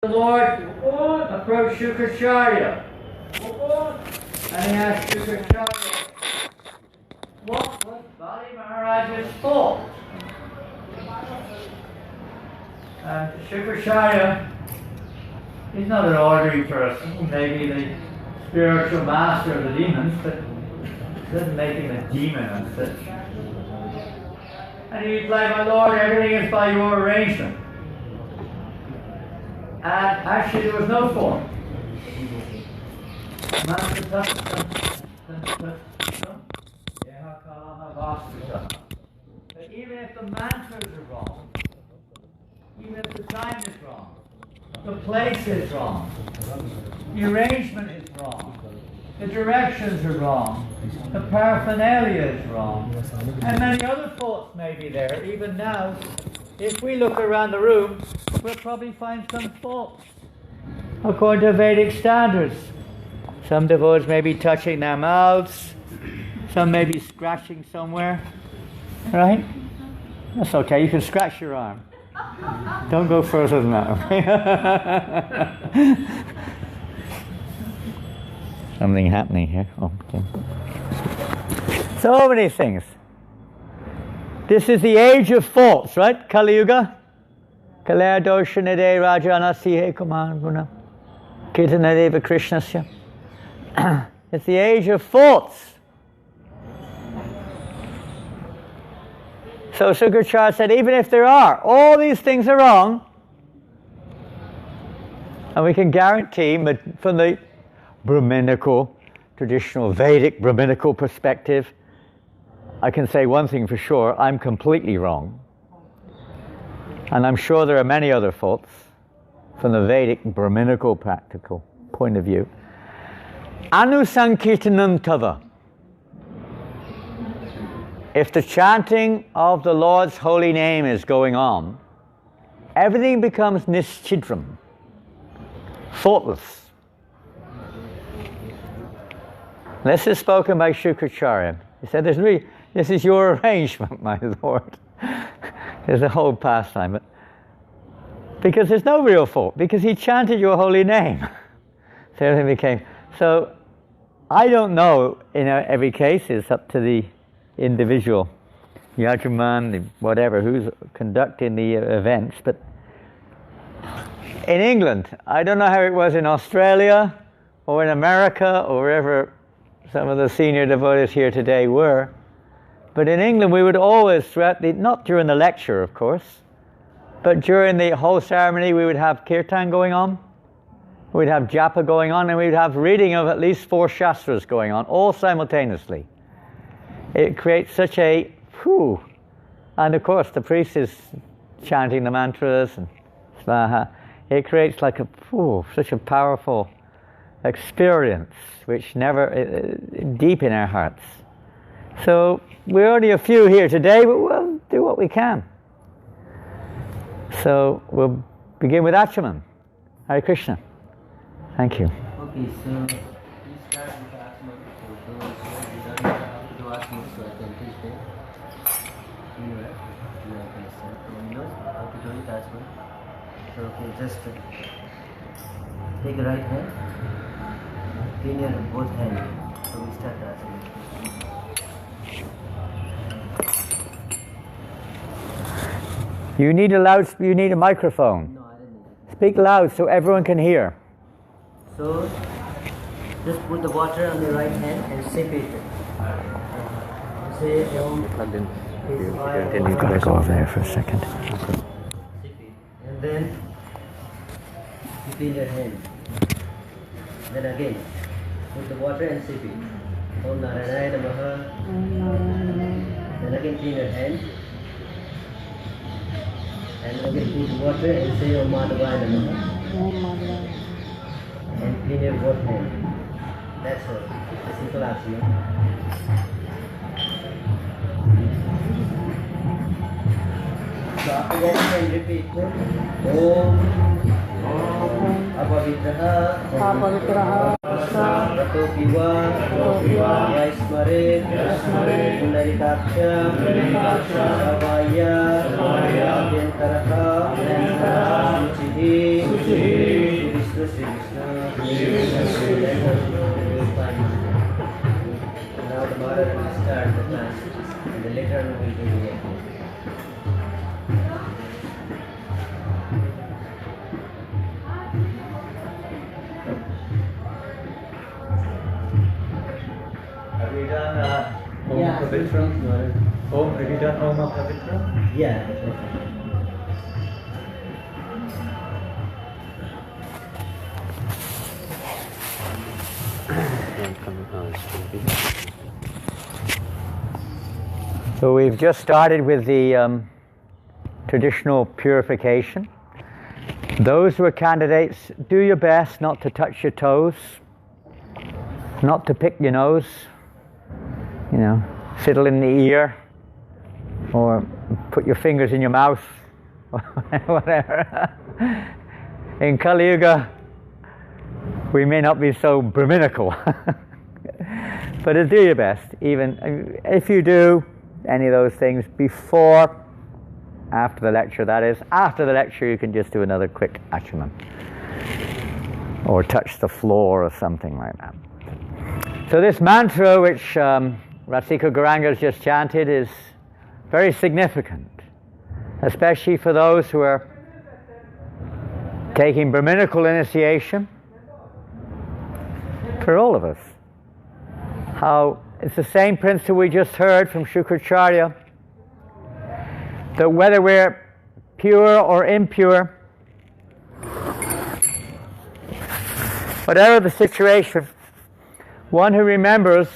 The Lord approached Shukracharya and he asked Shukracharya, what was Bali Maharaj's fault? And Shukracharya is not an ordinary person, maybe the spiritual master of the demons, but it doesn't make him a demon as such. And he replied, my Lord, everything is by your arrangement. And actually there was no fault. But even if the mantras are wrong, even if the time is wrong, the place is wrong, the arrangement is wrong, the directions are wrong, the paraphernalia is wrong, and many other faults may be there. Even now, if we look around the room, we'll probably find some faults according to Vedic standards. Some devotees may be touching their mouths, some may be scratching somewhere, right? That's okay, you can scratch your arm. Don't go further than that. Something happening here. Oh, okay. So many things. This is the age of faults, right? Kali Yuga. Kalaya doshanade rajana sihe kuman guna. Kirtanadeva krishnasya. It's the age of faults. So Shukracharya said, even if there are, all these things are wrong, and we can guarantee from the Brahminical, traditional Vedic Brahminical perspective, I can say one thing for sure, I'm completely wrong. And I'm sure there are many other faults from the Vedic Brahminical practical point of view. Anusankirtanam tava. If the chanting of the Lord's holy name is going on, everything becomes nischidram, faultless. This is spoken by Shukracharya. He said, this is your arrangement, my Lord. There's a whole pastime. But because there's no real fault, because he chanted your holy name. So everything became. So I don't know, in every case, it's up to the individual yajaman, whatever, who's conducting the events. But in England, I don't know how it was in Australia or in America or wherever some of the senior devotees here today were, but in England we would always, not during the lecture of course, but during the whole ceremony we would have kirtan going on, we'd have japa going on, and we'd have reading of at least 4 shastras going on, all simultaneously. It creates such a whew, and of course the priest is chanting the mantras and svaha. It creates like such a powerful experience, which never deep in our hearts. So we're only a few here today, but we'll do what we can. So we'll begin with Achaman. Hare Krishna. Thank you. Okay, so please start with Achaman. For those who don't have to ask me, so I can teach them. Anyway, you know how to do it, Achaman. So okay, just take your right hand, clean your both hands. So we start Achaman. You need a microphone. No, I didn't need it. Speak loud so everyone can hear. So just put the water on the right hand and sip it. Say Om. You've got to go over there for a second. Sip it. And then you clean your hand. Then again, put the water and sip it. Om Narayana Namaha. Then again clean your hand. And again put water and say Om Madhavaya Namaha. And clean your both hands. That's all. A simple action. So after that you can repeat Om Apavitra Rato Piva Vaismare Pundarikaksha Avaya Abhyantaraha Suchihi Sri Krishna. Now the mother will start the class and the later on will be the Have you done Om Yeah. Pavitra? Have you done Om Pavitra? Yeah. So we've just started with the traditional purification. Those who are candidates, do your best not to touch your toes, not to pick your nose, fiddle in the ear, or put your fingers in your mouth, whatever. In Kali Yuga, we may not be so Brahminical, but do your best. Even if you do any of those things after the lecture, that is. After the lecture, you can just do another quick achaman, or touch the floor or something like that. So this mantra, which Rasika Gauranga has just chanted, is very significant, especially for those who are taking Brahminical initiation, for all of us. How it's the same principle we just heard from Shukracharya, that whether we're pure or impure, whatever the situation, one who remembers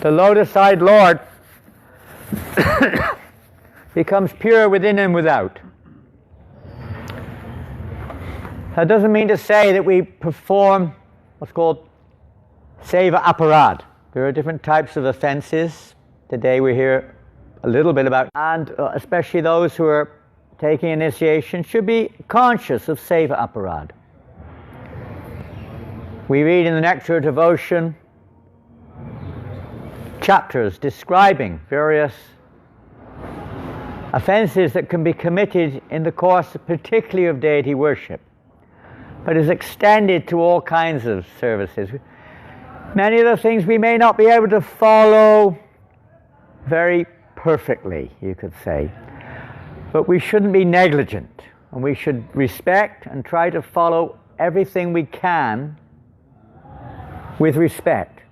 the lotus-eyed Lord becomes pure within and without. That doesn't mean to say that we perform what's called seva aparad. There are different types of offenses. Today we hear a little bit about, and especially those who are taking initiation should be conscious of seva aparad. We read in the Nectar of Devotion chapters describing various offenses that can be committed in the course particularly of deity worship, but is extended to all kinds of services. Many of the things we may not be able to follow very perfectly, you could say, but we shouldn't be negligent, and we should respect and try to follow everything we can with respect,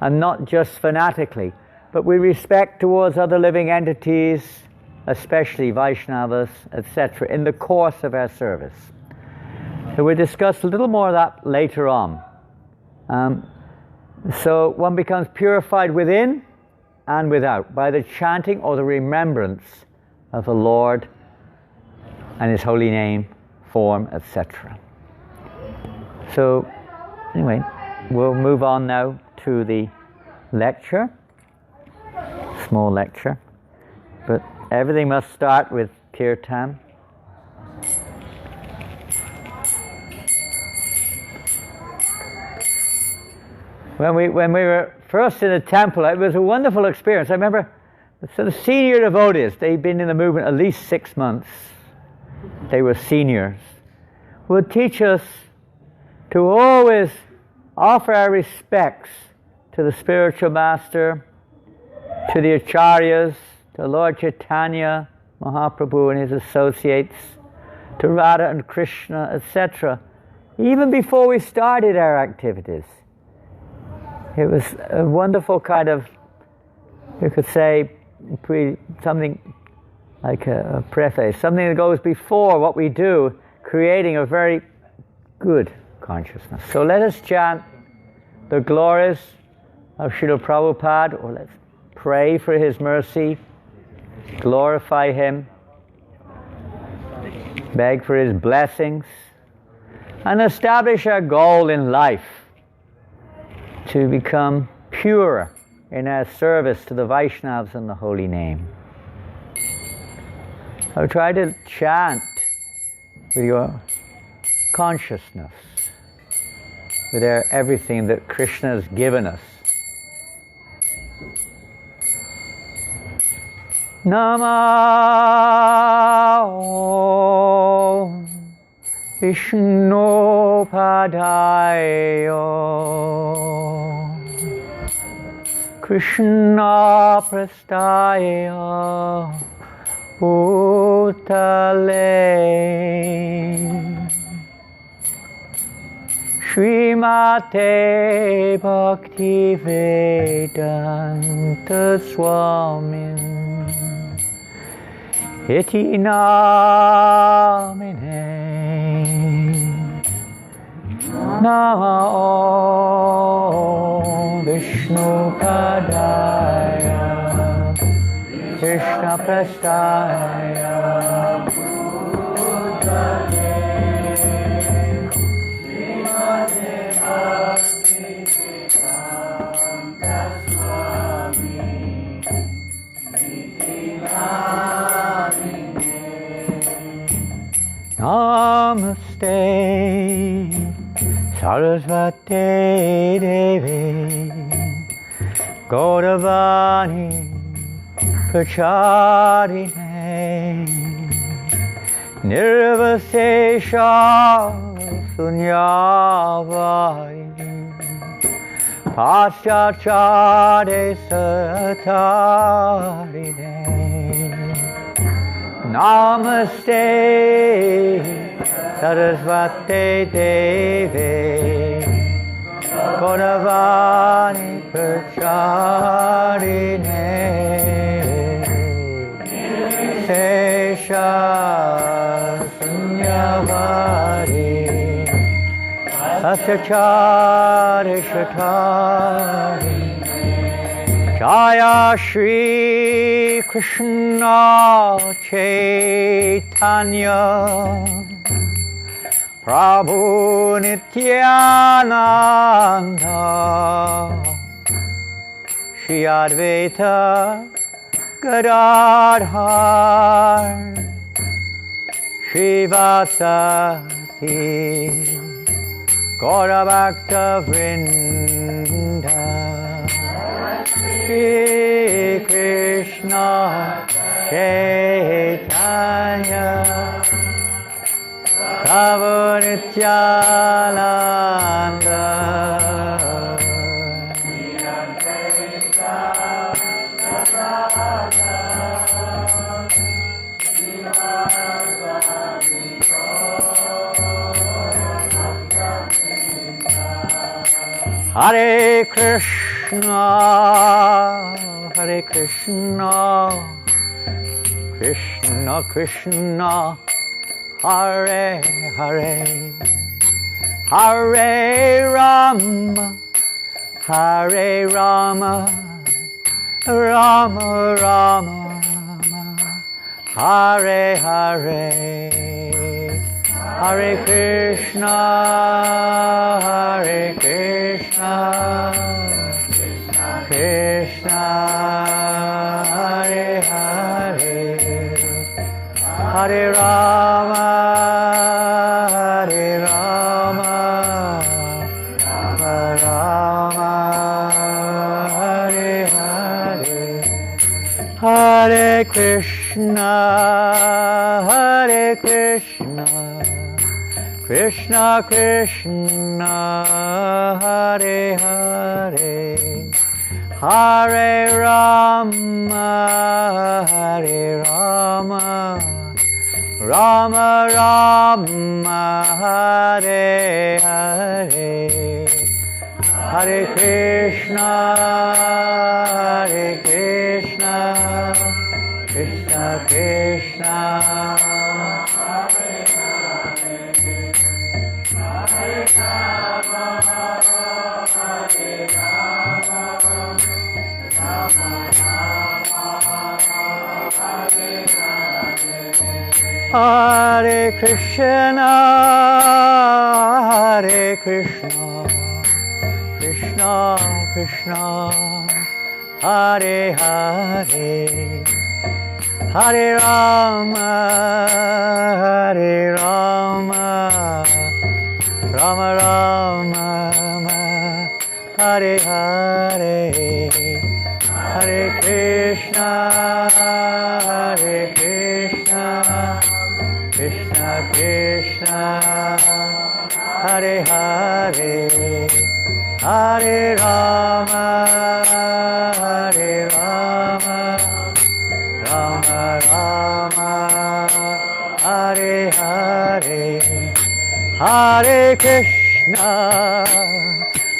and not just fanatically, but with respect towards other living entities, especially Vaishnavas, etc., in the course of our service. So we'll discuss a little more of that later on. So one becomes purified within and without by the chanting or the remembrance of the Lord and His holy name, form, etc. So anyway, we'll move on now to the lecture, small lecture, but everything must start with kirtan. When we were first in the temple, it was a wonderful experience. I remember the senior devotees, they'd been in the movement at least 6 months. They were seniors. Would teach us to always offer our respects to the spiritual master, to the acharyas, to Lord Chaitanya Mahaprabhu and his associates, to Radha and Krishna, etc., even before we started our activities. It was a wonderful kind of, you could say, something like a preface, something that goes before what we do, creating a very good consciousness. So let us chant the glories of Srila Prabhupada, or let's pray for his mercy, glorify him, beg for his blessings, and establish our goal in life to become pure in our service to the Vaishnavas and the holy name. So try to chant with your consciousness, with everything that Krishna has given us. Namo Vishnupadaya Krishna Prastaya Bhutale Srimate Bhakti Vedanta Swamin Iti namine Namo Vishnupadaya Krishna Prastaya Bhutale Srimate Bhakti Vedanta Swami Iti namine Namaste Sarasvate Devi Gauravani Pracharine Nirvasesha Sunyavai Paschachade Satarine Namaste Sarasvate Devi Gauravani Pracharine Sesha Sunyavari Satyachari Shatari Jaya Shri Krishna Chaitanya Prabhu Nityananda Shri Advaita Gadadhar Shrivasati Gaurabhakta Vrinda Shri Krishna Chaitanya Prabhu Nityananda Hare Krishna, Hare Krishna, Krishna Krishna, Hare Hare, Hare Rama, Hare Rama, Rama Rama, Hare Hare, Hare Krishna, Hare Krishna, Krishna Hare Hare, Hare Rama, Hare Rama, Rama Rama, Hare Hare, Hare Krishna, Hare Krishna, Krishna Krishna, Hare Hare, Hare Rama, Hare Rama, Rama Rama, Hare Hare, Hare Krishna, Hare Krishna, Krishna Krishna, Hare Hare, Hare Rama, Hare Rama, Rama Rama, Hare Hare, Hare Krishna, Hare Krishna, Krishna Krishna, Hare Hare, Hare Rama, Hare Rama, Rama Rama, Hare Hare, Hare Krishna, Hare Krishna, Krishna Krishna, Hare Hare, Hare Rama, Hare Rama, Rama Rama, Hare Hare, Hare Krishna,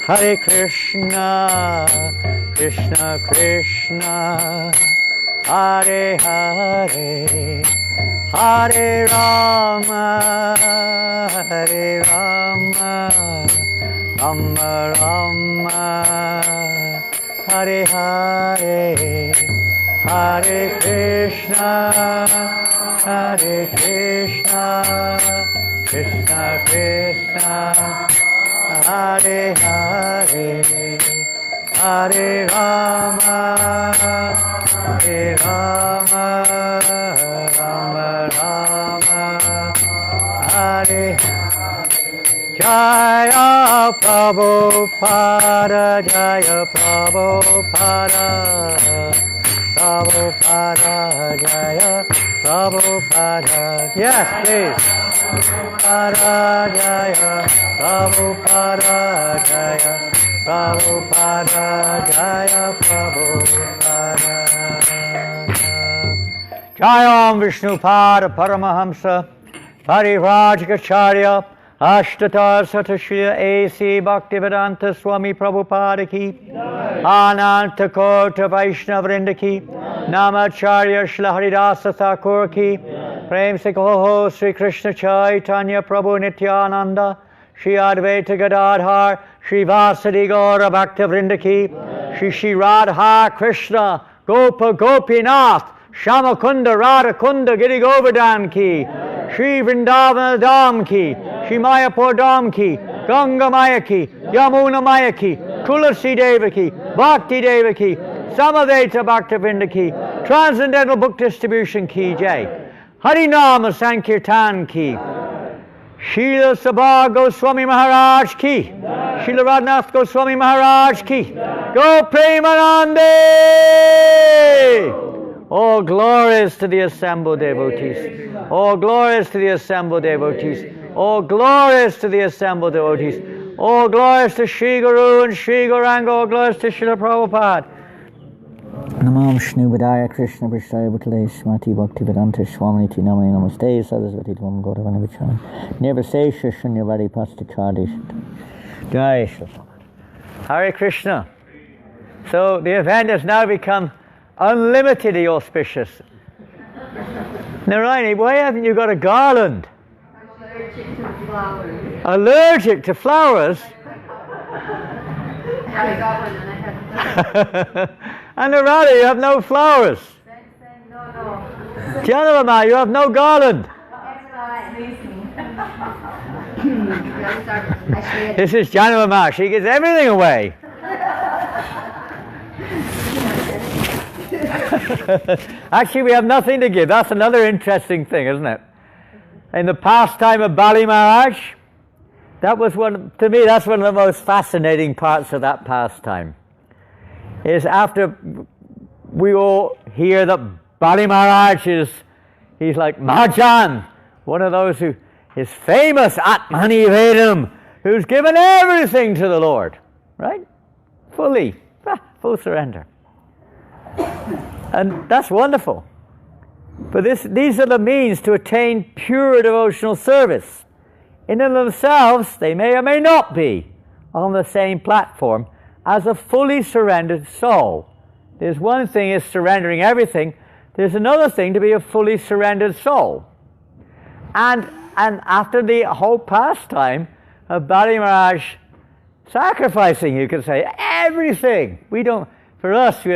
Hare Krishna, Krishna Krishna, Hare Hare, Hare Rama, Hare Rama, Rama Rama, Hare Hare, Hare Krishna, Hare Krishna, Krishna Krishna, Hare Hare, Hare Rama, Hare Rama, Rama Rama, Hare Jaya Prabhupada, Jaya Prabhupada, Prabhupada, Jaya Prabhupada. Yes, please. Prabhupada, Jaya Prabhupada, Jaya Prabhupada, Jaya Prabhupada. Jaya Vishnupada Paramahamsa Parivrajacharya Ashtatar Satashriya A.C. Bhaktivedanta Swami Prabhupada ki Ananta Kota Vaishnava Vrinda ki Namacharya Shla Haridasa Thakur ki Prem Se Kaho Sri Krishna Chaitanya Prabhu Nityananda Shri Advaita Gadadhar Shri Vasadi Gaura Bhakta Vrinda ki Shri Radha Krishna Gopa Gopinath Shamakunda Radhakunda Giri Govardhan ki Shri Vrindavan Dham ki Shri Mayapur Dham ki Ganga Maya ki Yamuna Maya ki Tulasi Deva ki Bhakti Deva ki Samaveta Bhakta Vrinda ki Transcendental Book Distribution ki Jai Harinama Sankirtan ki Srila Sabha Goswami Maharaj ki Srila Radhanath Goswami Maharaj ki Go Premanande. All glories to the assembled devotees. All glories to the assembled devotees. All glories to the assembled devotees. All glories to Sri Guru and Sri Gauranga. All glories to Srila Prabhupada. Namam Shnu Vidaya Krishna Vishtaya Bhutale Shmati Bhakti Vedanta Swamiti Namani Namaste Sadasvati Dvam Gautavana Vichara Nirvasesha Shunyavadi Pasta Chadish Jai Shri Hare Krishna. So the event has now become unlimitedly auspicious. Narayani, why haven't you got a garland? Allergic to flowers. Allergic to flowers? I got one and I had And Narayani, you have no flowers. no. Janavama, you have no garland. This is Janavama. She gives everything away. Actually, we have nothing to give. That's another interesting thing, isn't it? In the pastime of Bali Maharaj, that was to me, that's one of the most fascinating parts of that pastime. Is after we all hear that Bali Maharaj he's like Mahajan, one of those who is famous Atmani Vedam, who's given everything to the Lord, right? Fully, full surrender. And that's wonderful. But these are the means to attain pure devotional service. In and of themselves, they may or may not be on the same platform as a fully surrendered soul. There's one thing is surrendering everything. There's another thing to be a fully surrendered soul. And after the whole pastime of Bali Maharaj sacrificing, you could say, everything. For us, we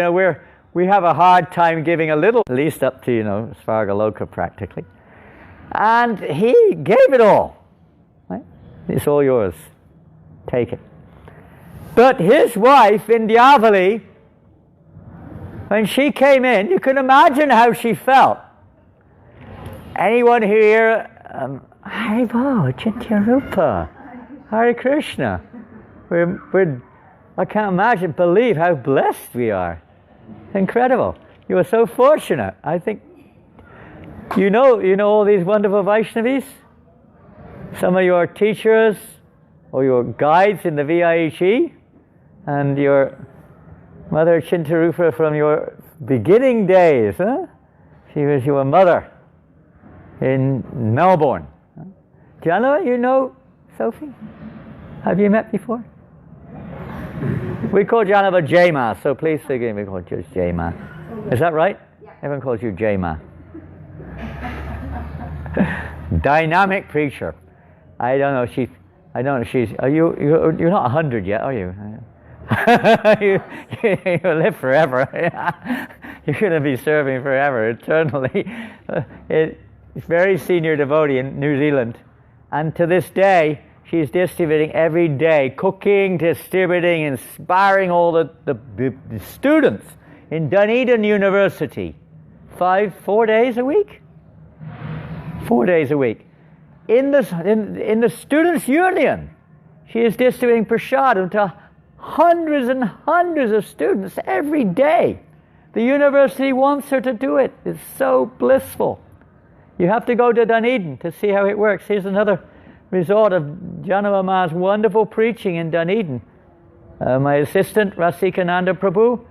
have a hard time giving a little, at least up to, Svargaloka practically. And he gave it all. Right? It's all yours. Take it. But his wife, Indyavali, when she came in, you can imagine how she felt. Anyone here, Haribo, Chityarupa, Hare Krishna. I can't believe how blessed we are. Incredible. You are so fortunate. I think, you know all these wonderful Vaishnavis? some of your teachers or your guides in the VIHE and your Mother Chintarupa from your beginning days. Huh? She was your mother in Melbourne. Janava, you know Sophie? Have you met before? We call Janava J-Ma, so please forgive me, we call just J-Ma. Is that right? Yeah. Everyone calls you J-Ma. Dynamic preacher. I don't know, she's, you're not 100 yet, are you? you live forever. You're going to be serving forever, eternally. It's very senior devotee in New Zealand. And to this day, she's distributing every day, cooking, distributing, inspiring all the students in Dunedin University. 4 days a week? 4 days a week. In the Students' Union, she is distributing prashadam to hundreds and hundreds of students every day. The university wants her to do it. It's so blissful. You have to go to Dunedin to see how it works. Here's another result of Janava Ma's wonderful preaching in Dunedin. My assistant, Rasikananda Prabhu,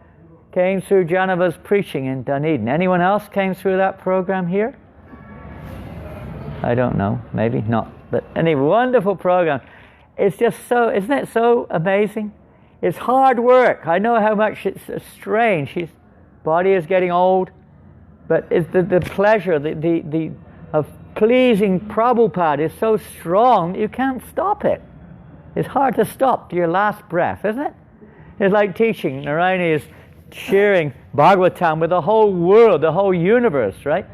came through Janava's preaching in Dunedin. Anyone else came through that program here? I don't know, maybe not. But anyway, wonderful program. It's just so, isn't it so amazing? It's hard work. I know how much it's a strain. His body is getting old, but it's the pleasure of pleasing Prabhupada is so strong you can't stop it. It's hard to stop to your last breath, isn't it? It's like teaching. Narayani is sharing Bhagavatam with the whole world, the whole universe, right?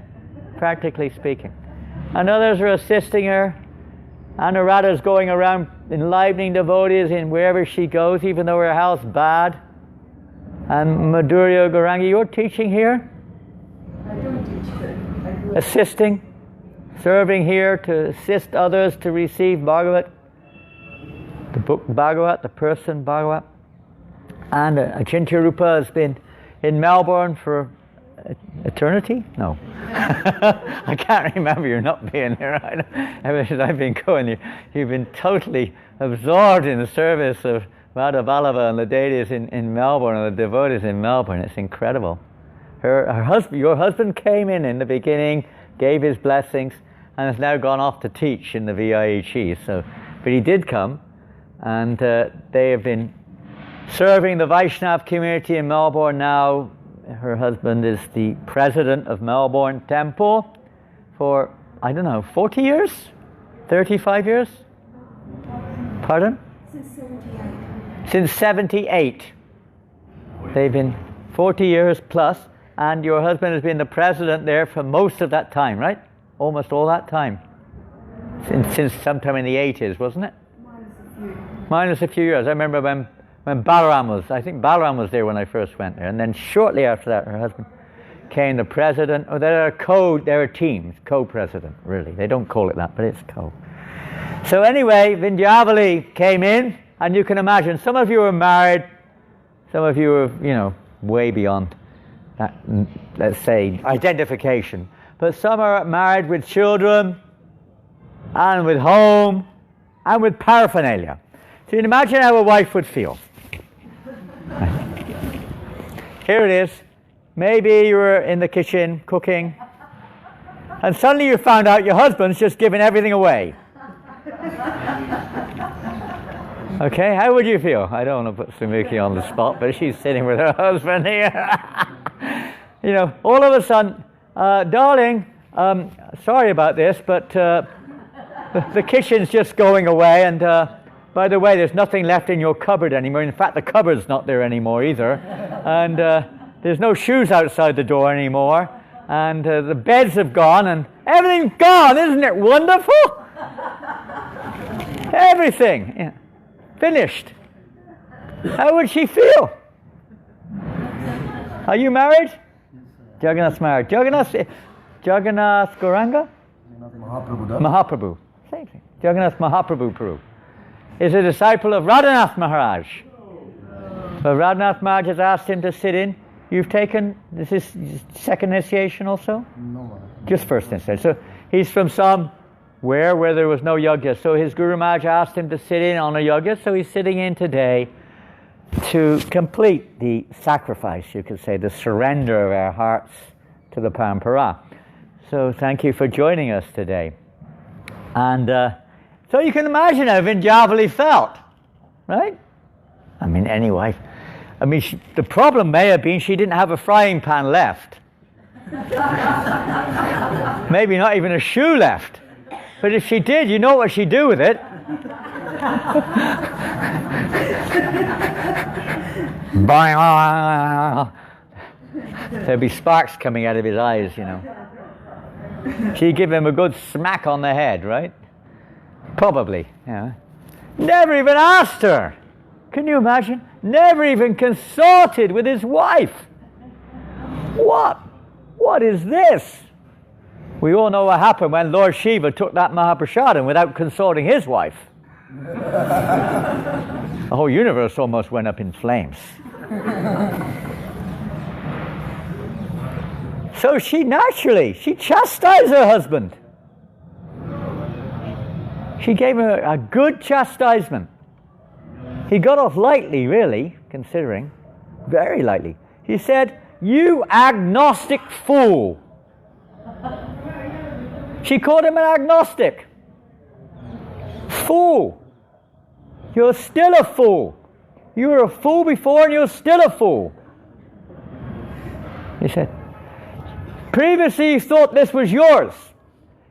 Practically speaking. And others are assisting her. Anuradha's going around enlivening devotees in wherever she goes, even though her health's bad. And Madhurya Gaurangi, you're teaching here? I don't teach here. Assisting, serving here to assist others to receive Bhagavat, the book Bhagavat, the person Bhagavat. And Achintya Rupa has been in Melbourne for eternity? No. I can't remember you not being here. Ever since I've been going, you've been totally absorbed in the service of Radha Vallabha and the deities in Melbourne and the devotees in Melbourne. It's incredible. Her husband, your husband came in the beginning, gave his blessings, and has now gone off to teach in the VIHE. So, but he did come, and they have been serving the Vaishnav community in Melbourne now. Her husband is the president of Melbourne Temple for, I don't know, 40 years? 35 years? Pardon? Since 78. Since 78. They've been 40 years plus, and your husband has been the president there for most of that time, right? Almost all that time. Since sometime in the 80s, wasn't it? Minus a few years. I remember when Balaram was, I think Balaram was there when I first went there, and then shortly after that her husband came the president, or there are teams, co-president really, they don't call it that, but it's co. So anyway, Vindhyavali came in, and you can imagine, some of you are married, some of you are, way beyond that, let's say, identification, but some are married with children, and with home, and with paraphernalia. So you can imagine how a wife would feel. Here it is. Maybe you were in the kitchen cooking, and suddenly you found out your husband's just giving everything away. Okay, how would you feel? I don't want to put Sumukhi on the spot, but she's sitting with her husband here. All of a sudden, darling, sorry about this, but the kitchen's just going away, and by the way, there's nothing left in your cupboard anymore. In fact, the cupboard's not there anymore either. And there's no shoes outside the door anymore. And the beds have gone, and everything's gone. Isn't it wonderful? Everything. Yeah. Finished. How would she feel? Are you married? Jagannath's married. Jagannath Gauranga? Mahaprabhu. Same thing. Jagannath Mahaprabhu Prabhu is a disciple of Radhanath Maharaj. But Radhanath Maharaj has asked him to sit in. You've taken, this is second initiation also? No. Just first initiation. So he's from some Where there was no yajna. So his Guru Maharaj asked him to sit in on a yajna, so he's sitting in today to complete the sacrifice, you could say, the surrender of our hearts to the Parampara. So thank you for joining us today. And so you can imagine how Vrindavan felt, right? I mean, anyway, the problem may have been she didn't have a frying pan left. Maybe not even a shoe left. But if she did, you know what she'd do with it. There'd be sparks coming out of his eyes, you know. She'd give him a good smack on the head, right? Probably, yeah. Never even asked her. Can you imagine? Never even consulted with his wife. What is this? We all know what happened when Lord Shiva took that Mahaprasadam without consulting his wife. The whole universe almost went up in flames. So she chastised her husband. She gave him a good chastisement. He got off lightly, really, considering. Very lightly. He said, "You agnostic fool." She called him an agnostic. Fool. You're still a fool. You were a fool before and you're still a fool. He said, previously you thought this was yours.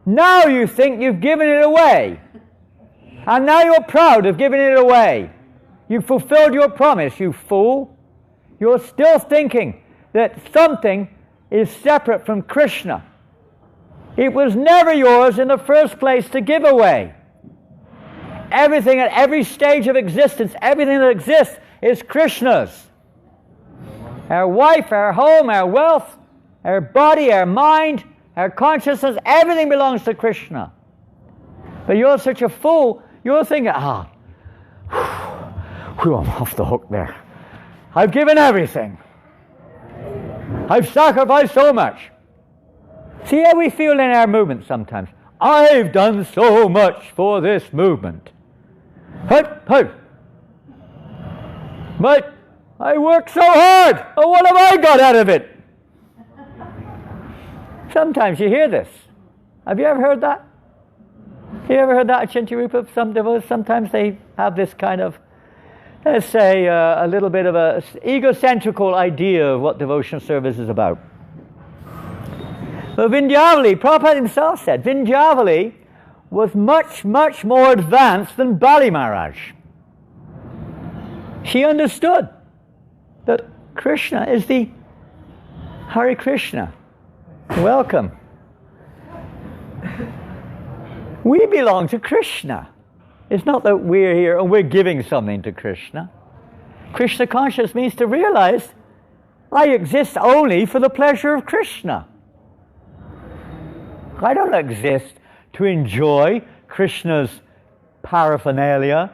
Now you think you've given it away. And now you're proud of giving it away. You've fulfilled your promise, you fool. You're still thinking that something is separate from Krishna. It was never yours in the first place to give away. Everything at every stage of existence, everything that exists is Krishna's. Our wife, our home, our wealth, our body, our mind, our consciousness, everything belongs to Krishna. But you're such a fool, you're thinking, I'm off the hook there. I've given everything. I've sacrificed so much. See how we feel in our movement sometimes. I've done so much for this movement. But I worked so hard. Oh, what have I got out of it? Sometimes you hear this. Have you ever heard that? Have you ever heard that at Chintarupa? Some devotees, sometimes they have this kind of, let's say, a little bit of a egocentrical idea of what devotional service is about. But Vrindavan, Prabhupada himself said, Vrindavan was much, much more advanced than Bali Maharaj. She understood that Krishna is the Hare Krishna. Welcome. We belong to Krishna. It's not that we're here and we're giving something to Krishna. Krishna consciousness means to realize I exist only for the pleasure of Krishna. I don't exist to enjoy Krishna's paraphernalia,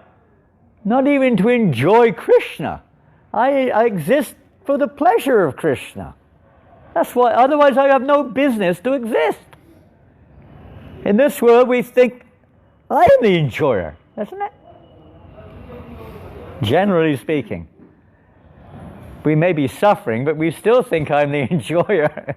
not even to enjoy Krishna. I exist for the pleasure of Krishna. That's why, otherwise I have no business to exist. In this world we think, I am the enjoyer, isn't it? Generally speaking. We may be suffering, but we still think I'm the enjoyer.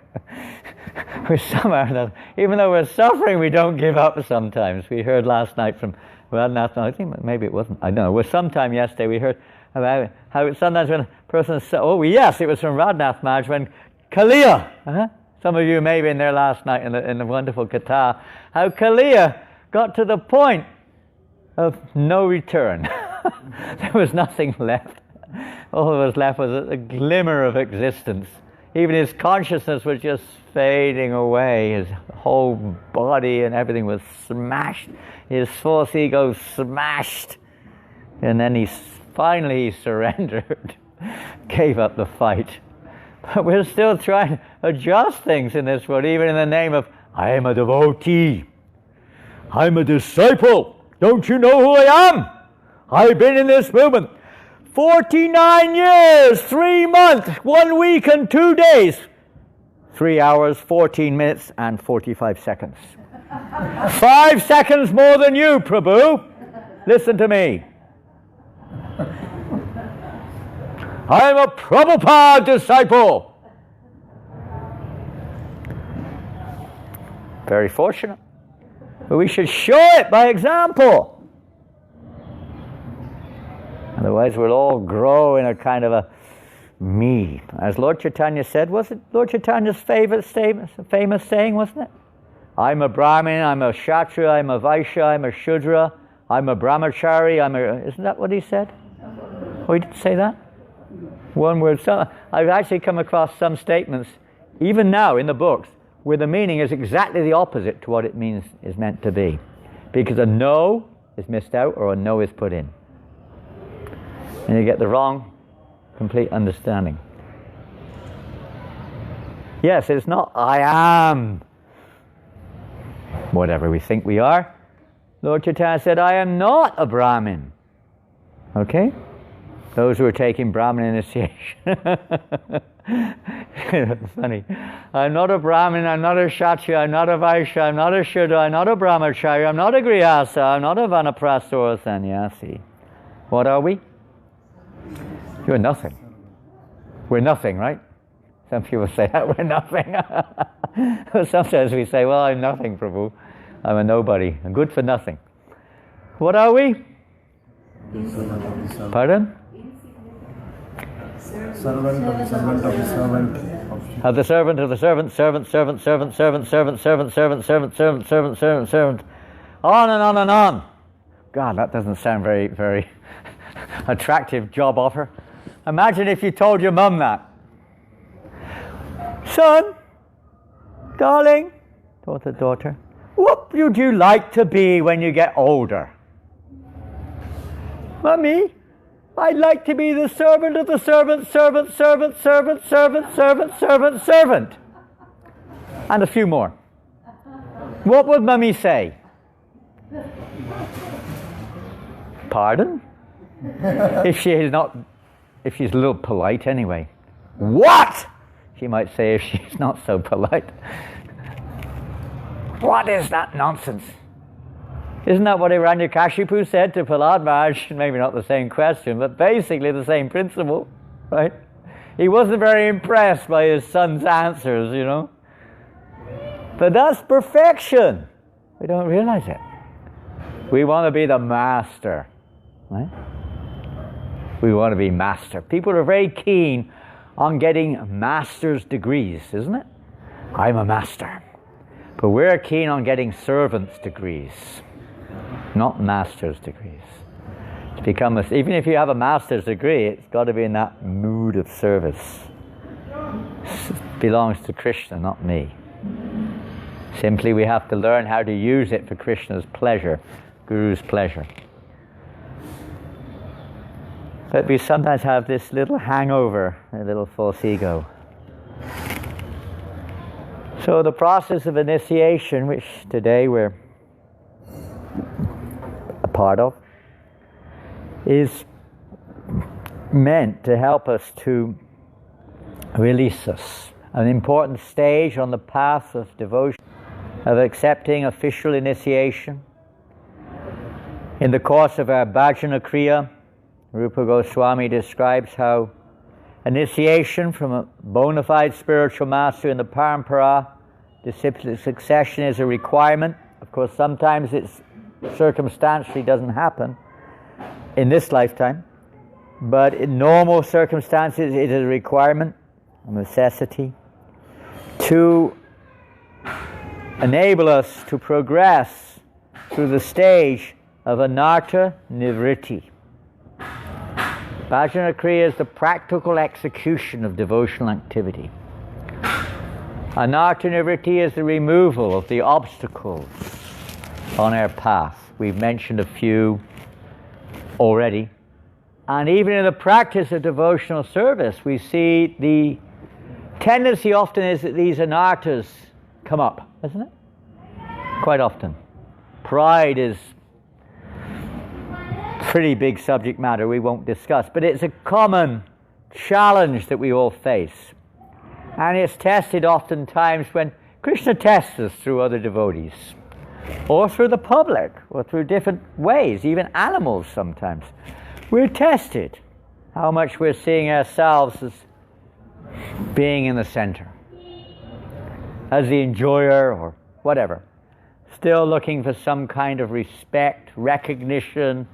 Even though we're suffering, we don't give up sometimes. We heard last night from Radhanath, I think maybe it wasn't, I don't know, it was sometime yesterday we heard about how sometimes when a person said, oh yes, it was from Radhanath Maharaj, when Kaliya, some of you may have been there last night in the wonderful Katha, how Kaliya got to the point of no return. There was nothing left. All that was left was a glimmer of existence. Even his consciousness was just fading away. His whole body and everything was smashed. His false ego smashed. And then he finally surrendered, gave up the fight. But we're still trying to adjust things in this world, even in the name of, I am a devotee. I'm a disciple. Don't you know who I am? I've been in this movement 49 years, 3 months, 1 week and 2 days. 3 hours, 14 minutes and 45 seconds. 5 seconds more than you, Prabhu. Listen to me. I'm a Prabhupada disciple. Very fortunate. But we should show it by example. Otherwise we'll all grow in a kind of a me. As Lord Chaitanya said, was it Lord Chaitanya's famous saying, wasn't it? I'm a Brahmin, I'm a Kshatriya, I'm a Vaishya, I'm a Shudra, I'm a Brahmachari, isn't that what he said? Oh, he didn't say that? One word. I've actually come across some statements, even now in the books, where the meaning is exactly the opposite to what it is meant to be. Because a no is missed out or a no is put in. And you get the wrong, complete understanding. Yes, it's not I am whatever we think we are. Lord Chaitanya said, I am not a Brahmin. Okay? Those who are taking Brahmin initiation. It's funny. I'm not a Brahmin, I'm not a Kshatriya, I'm not a Vaishya, I'm not a Shudra, I'm not a Brahmachari, I'm not a Grihastha, I'm not a Vanaprastha or a Sannyasi. What are we? You're nothing. We're nothing, right? Some people say that we're nothing. Sometimes we say, well, I'm nothing, Prabhu. I'm a nobody. I'm good for nothing. What are we? Pardon? Servant of the servant of the servant. Of the servant of the servant, servant, servant, servant, servant, servant, servant, servant, servant, servant, servant, servant, servant. On and on and on. God, that doesn't sound very, very attractive job offer. Imagine if you told your mum that. Son, darling, daughter, what would you like to be when you get older? Mummy, I'd like to be the servant of the servant, servant, servant, servant, servant, servant, servant, servant. And a few more. What would Mummy say? Pardon? If she's a little polite anyway. What? She might say if she's not so polite. What is that nonsense? Isn't that what Hiranyakashipu said to Prahlad Maharaj? Maybe not the same question, but basically the same principle, right? He wasn't very impressed by his son's answers, you know. But that's perfection. We don't realize it. We want to be the master, right? We want to be master. People are very keen on getting master's degrees, isn't it? I'm a master. But we're keen on getting servant's degrees, not master's degrees. To become even if you have a master's degree, it's got to be in that mood of service. It belongs to Krishna, not me. Simply we have to learn how to use it for Krishna's pleasure, Guru's pleasure. But we sometimes have this little hangover, a little false ego. So the process of initiation, which today we're a part of, is meant to help us to release us. An important stage on the path of devotion, of accepting official initiation. In the course of our Bhajana Kriya, Rupa Goswami describes how initiation from a bona fide spiritual master in the parampara, disciplic succession, is a requirement. Of course, sometimes it's circumstantially doesn't happen in this lifetime, but in normal circumstances it is a requirement, a necessity, to enable us to progress through the stage of anartha nivritti. Bhajana Kriya is the practical execution of devotional activity. Anartha nivritti is the removal of the obstacles on our path. We've mentioned a few already. And even in the practice of devotional service, we see the tendency often is that these anarthas come up, isn't it? Quite often. Pride is pretty big subject matter we won't discuss, but it's a common challenge that we all face. And it's tested oftentimes when Krishna tests us through other devotees. or through the public, or through different ways, even animals sometimes. We're tested how much we're seeing ourselves as being in the center, as the enjoyer or whatever, still looking for some kind of respect, recognition,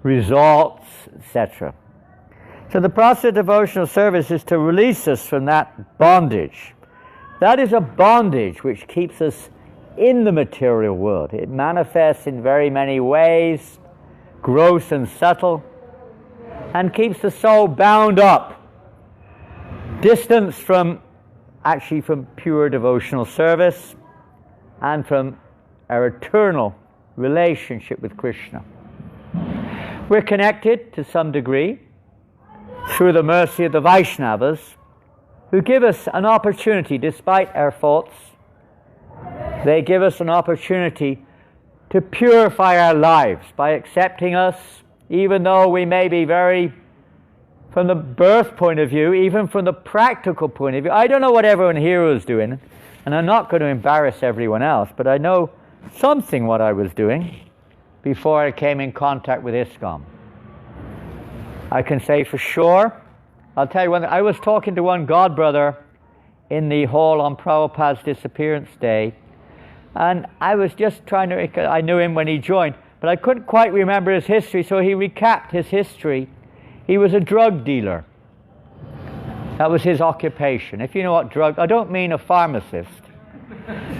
results, etc. So the process of devotional service is to release us from that bondage. That is a bondage which keeps us in the material world. It manifests in very many ways, gross and subtle, and keeps the soul bound up, distanced from pure devotional service and from our eternal relationship with Krishna. We're connected to some degree through the mercy of the Vaishnavas, who give us an opportunity, despite our faults. They give us an opportunity to purify our lives by accepting us, even though we may be very, from the birth point of view, even from the practical point of view. I don't know what everyone here was doing, and I'm not going to embarrass everyone else, but I know something what I was doing before I came in contact with ISKCON. I can say for sure, I'll tell you one thing, I was talking to one godbrother in the hall on Prabhupada's disappearance day, and I was just trying to, I knew him when he joined, but I couldn't quite remember his history, so he recapped his history. He was a drug dealer. That was his occupation. If you know what drug, I don't mean a pharmacist.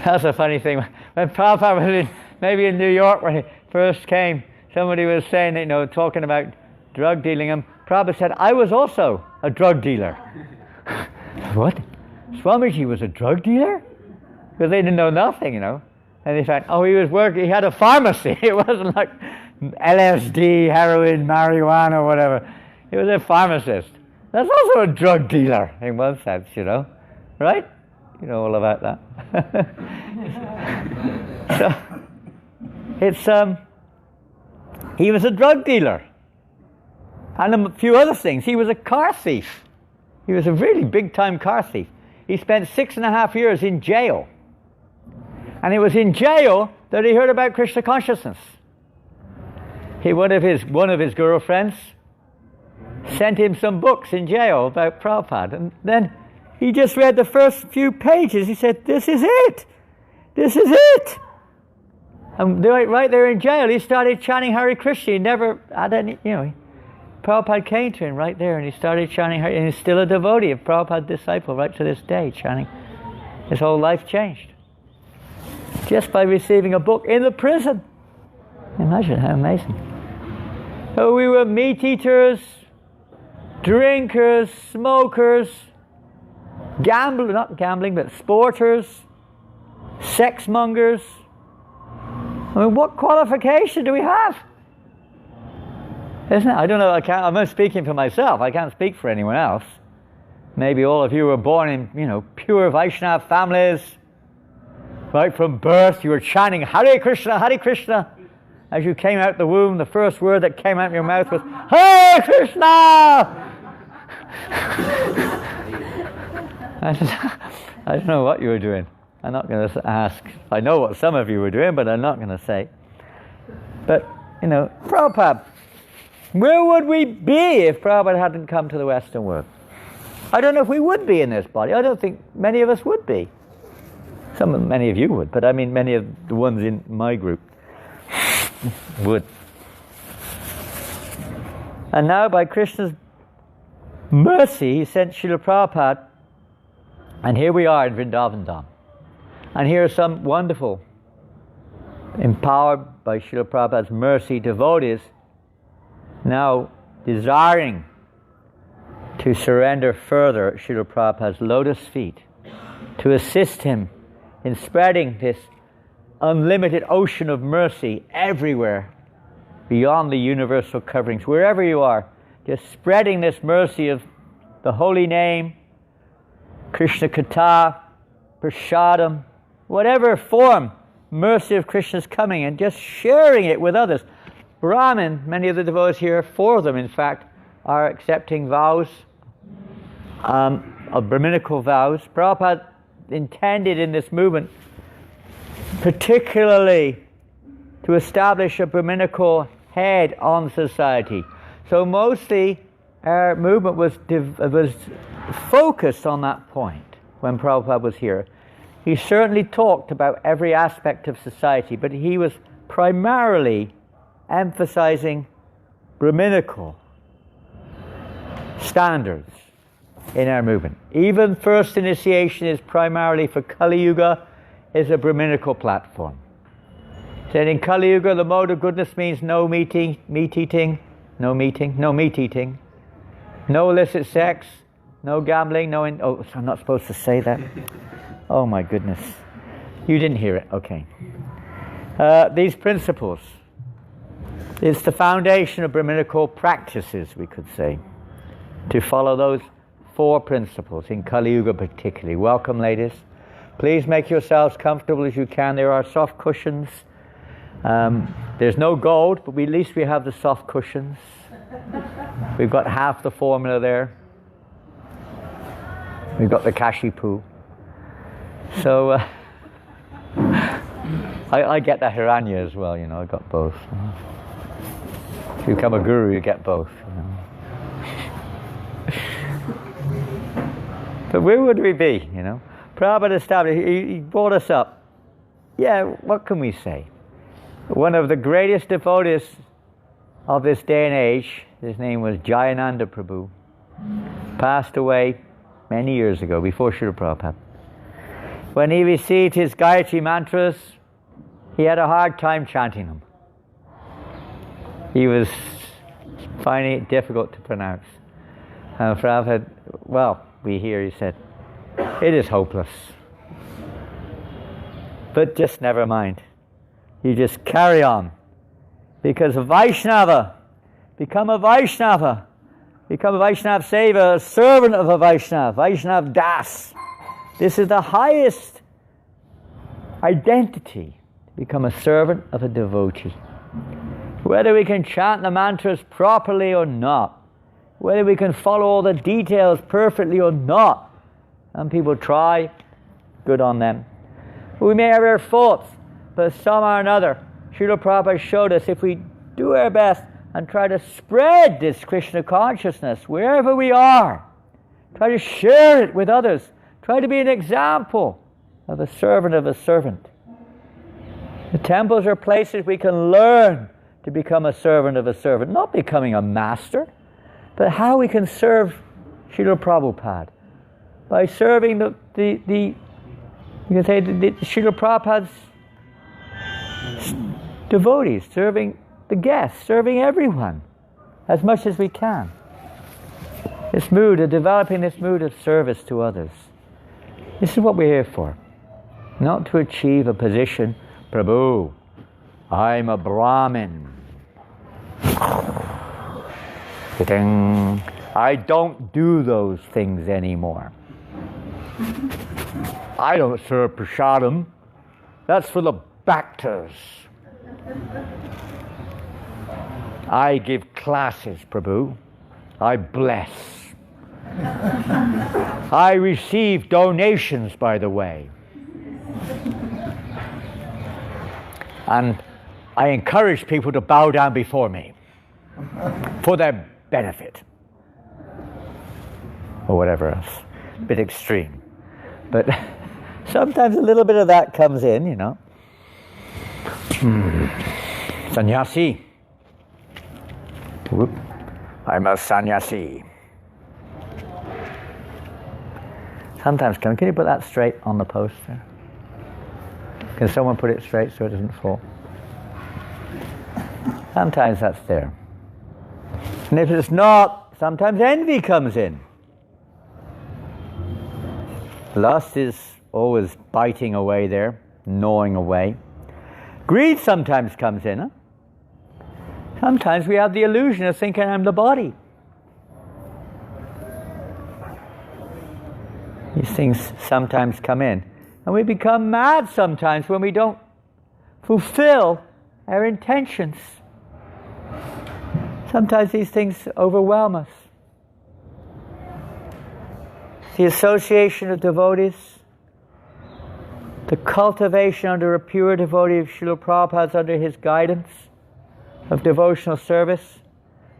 That's a funny thing. When Prabhupada was maybe in New York when he first came, somebody was saying, talking about drug dealing, and Prabhupada said, I was also a drug dealer. What? Swamiji was a drug dealer? Because they didn't know nothing, And they found, he had a pharmacy. It wasn't like LSD, heroin, marijuana, or whatever. He was a pharmacist. That's also a drug dealer, in one sense, Right? You know all about that. So, he was a drug dealer. And a few other things. He was a car thief. He was a really big-time car thief. He spent 6.5 years in jail. And it was in jail that he heard about Krishna consciousness. One of his girlfriends sent him some books in jail about Prabhupada. And then he just read the first few pages. He said, this is it. This is it. And right there in jail, he started chanting Hare Krishna. He never had any, Prabhupada came to him right there and he started chanting Hare, and he's still a devotee of Prabhupada's disciple right to this day, chanting. His whole life changed. Just by receiving a book in the prison. Imagine how amazing. So we were meat eaters, drinkers, smokers, not gambling, but sporters, sex mongers. I mean, what qualification do we have? Isn't it? I don't know, I'm not speaking for myself, I can't speak for anyone else. Maybe all of you were born in, pure Vaishnava families. Right from birth, you were chanting Hare Krishna, Hare Krishna. As you came out the womb, the first word that came out of your mouth was Hare Krishna! I don't know what you were doing. I'm not going to ask. I know what some of you were doing, but I'm not going to say. But, Prabhupada, where would we be if Prabhupada hadn't come to the Western world? I don't know if we would be in this body. I don't think many of us would be. Many of you would, but I mean many of the ones in my group would. And now by Krishna's mercy, he sent Srila Prabhupada, and here we are in Vrindavan Dham. And here are some wonderful, empowered by Srila Prabhupada's mercy, devotees now desiring to surrender further at Srila Prabhupada's lotus feet, to assist him in spreading this unlimited ocean of mercy everywhere beyond the universal coverings. Wherever you are, just spreading this mercy of the holy name, Krishna Katha, Prasadam, whatever form mercy of Krishna is coming, and just sharing it with others. Brahmin, many of the devotees here, 4 of them in fact, are accepting vows, of Brahminical vows. Prabhupada intended in this movement particularly to establish a Brahminical head on society. So mostly our movement was focused on that point when Prabhupada was here. He certainly talked about every aspect of society, but he was primarily emphasizing Brahminical standards in our movement. Even first initiation is primarily for Kali Yuga, is a Brahminical platform. Said in Kali Yuga, the mode of goodness means no meat eating, no illicit sex, no gambling, oh, I'm not supposed to say that. Oh my goodness. You didn't hear it, okay. These principles. It's the foundation of Brahminical practices, we could say, to follow those 4 principles, in Kali Yuga particularly. Welcome, ladies. Please make yourselves comfortable as you can. There are soft cushions. There's no gold, but at least we have the soft cushions. We've got half the formula there. We've got the kashi poo. So, I get the hiranya as well, I got both. If you become a guru, you get both. But where would we be, Prabhupada established, he brought us up. Yeah, what can we say? One of the greatest devotees of this day and age, his name was Jayananda Prabhu, passed away many years ago, before Srila Prabhupada. When he received his Gayatri mantras, he had a hard time chanting them. He was finding it difficult to pronounce. And Prabhupada, we hear, he said, it is hopeless. But just never mind. You just carry on. Because a Vaishnava, become a Vaishnava Seva, a servant of a Vaishnava, Vaishnav Das. This is the highest identity, to become a servant of a devotee. Whether we can chant the mantras properly or not, whether we can follow all the details perfectly or not, some people try, good on them. We may have our faults, but somehow or another, Srila Prabhupada showed us if we do our best and try to spread this Krishna consciousness wherever we are, try to share it with others, try to be an example of a servant. The temples are places we can learn to become a servant of a servant, not becoming a master, but how we can serve Srila Prabhupada by serving you can say the Srila Prabhupada's devotees, serving the guests, serving everyone as much as we can. This mood of developing this mood of service to others. This is what we're here for. Not to achieve a position, Prabhu, I'm a Brahmin. I don't do those things anymore. I don't serve prasadam. That's for the bhaktas. I give classes, Prabhu. I bless. I receive donations, by the way. And I encourage people to bow down before me for their benefit. Or whatever else. A bit extreme. But sometimes a little bit of that comes in, Sannyasi. Whoop. I'm a sannyasi. Sometimes, can you put that straight on the poster? Can someone put it straight so it doesn't fall? Sometimes that's there. And if it's not, sometimes envy comes in. Lust is always biting away there, gnawing away. Greed sometimes comes in. Sometimes we have the illusion of thinking I'm the body. These things sometimes come in. And we become mad sometimes when we don't fulfill our intentions. Sometimes these things overwhelm us. The association of devotees, the cultivation under a pure devotee of Srila Prabhupada's under his guidance of devotional service.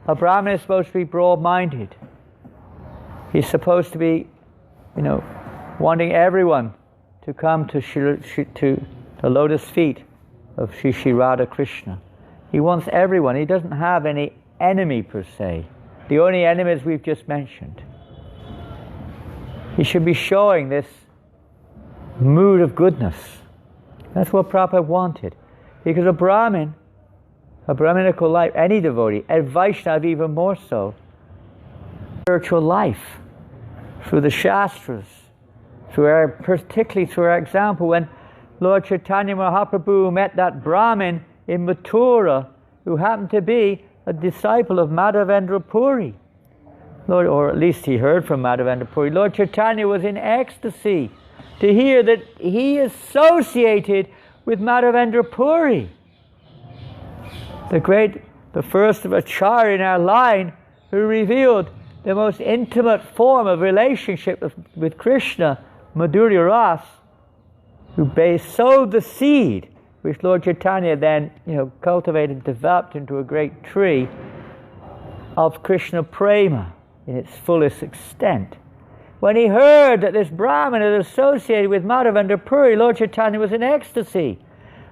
A Brahmin is supposed to be broad-minded. He's supposed to be, wanting everyone to come to the lotus feet of Shri Radha Krishna. He wants everyone. He doesn't have any enemy per se. The only enemies we've just mentioned. He should be showing this mood of goodness. That's what Prabhupada wanted. Because a Brahminical life, any devotee, a Vaishnava even more so, spiritual life, through the Shastras, particularly through our example, when Lord Chaitanya Mahaprabhu met that Brahmin in Mathura, who happened to be a disciple of Madhavendra Puri. Or at least he heard from Madhavendra Puri. Lord Chaitanya was in ecstasy to hear that he associated with Madhavendra Puri, the first of Acharya in our line, who revealed the most intimate form of relationship with Krishna, Madhurya Ras, who sowed the seed, which Lord Chaitanya then, cultivated and developed into a great tree of Krishna Prema in its fullest extent. When he heard that this Brahmin had associated with Madhavendra Puri, Lord Chaitanya was in ecstasy.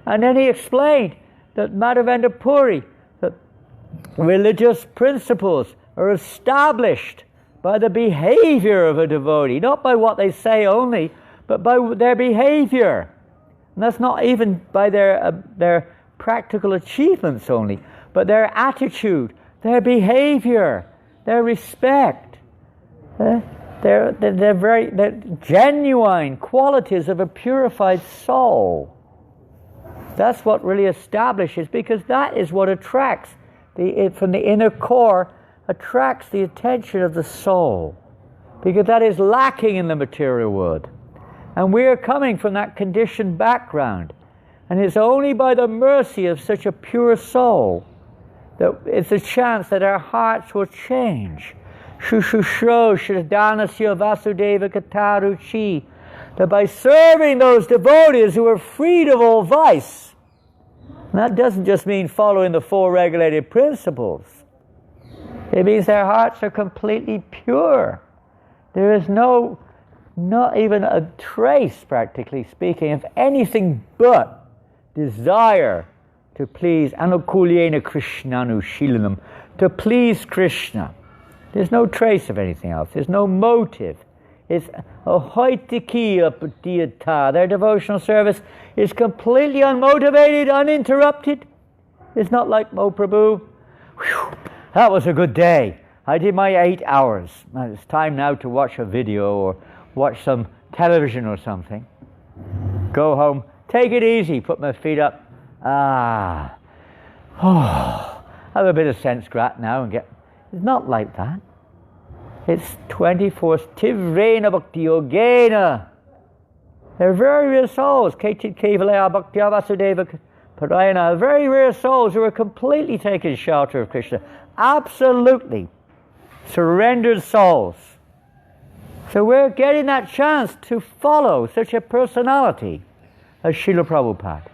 And then he explained that Madhavendra Puri, that religious principles are established by the behavior of a devotee, not by what they say only, but by their behavior. And that's not even by their practical achievements only, but their attitude, their behavior, their respect, their genuine qualities of a purified soul. That's what really establishes, because that is what attracts, from the inner core, attracts the attention of the soul, because that is lacking in the material world. And we are coming from that conditioned background. And it's only by the mercy of such a pure soul that it's a chance that our hearts will change. Shushushro Shradanasya Vasudeva Kataruchi. That by serving those devotees who are freed of all vice, and that doesn't just mean following the four regulated principles. It means their hearts are completely pure. There is not even a trace, practically speaking, of anything but desire to please Anukulyena Krishnanu Shilanam, to please Krishna. There's no trace of anything else. There's no motive. It's ahoitikiya patiyata. Their devotional service is completely unmotivated, uninterrupted. It's not like, oh Prabhu, whew, that was a good day. I did my 8 hours. It's time now to watch a video or watch some television or something. Go home, take it easy, put my feet up. Have a bit of sense grat now and get... It's not like that. It's 24 Tivrena Bhakti Yogena. They're very rare souls. Ketit Kevalaya Bhaktya Vasudeva Parayana. Very rare souls who are completely taking shelter of Krishna. Absolutely surrendered souls. So we're getting that chance to follow such a personality as Srila Prabhupada.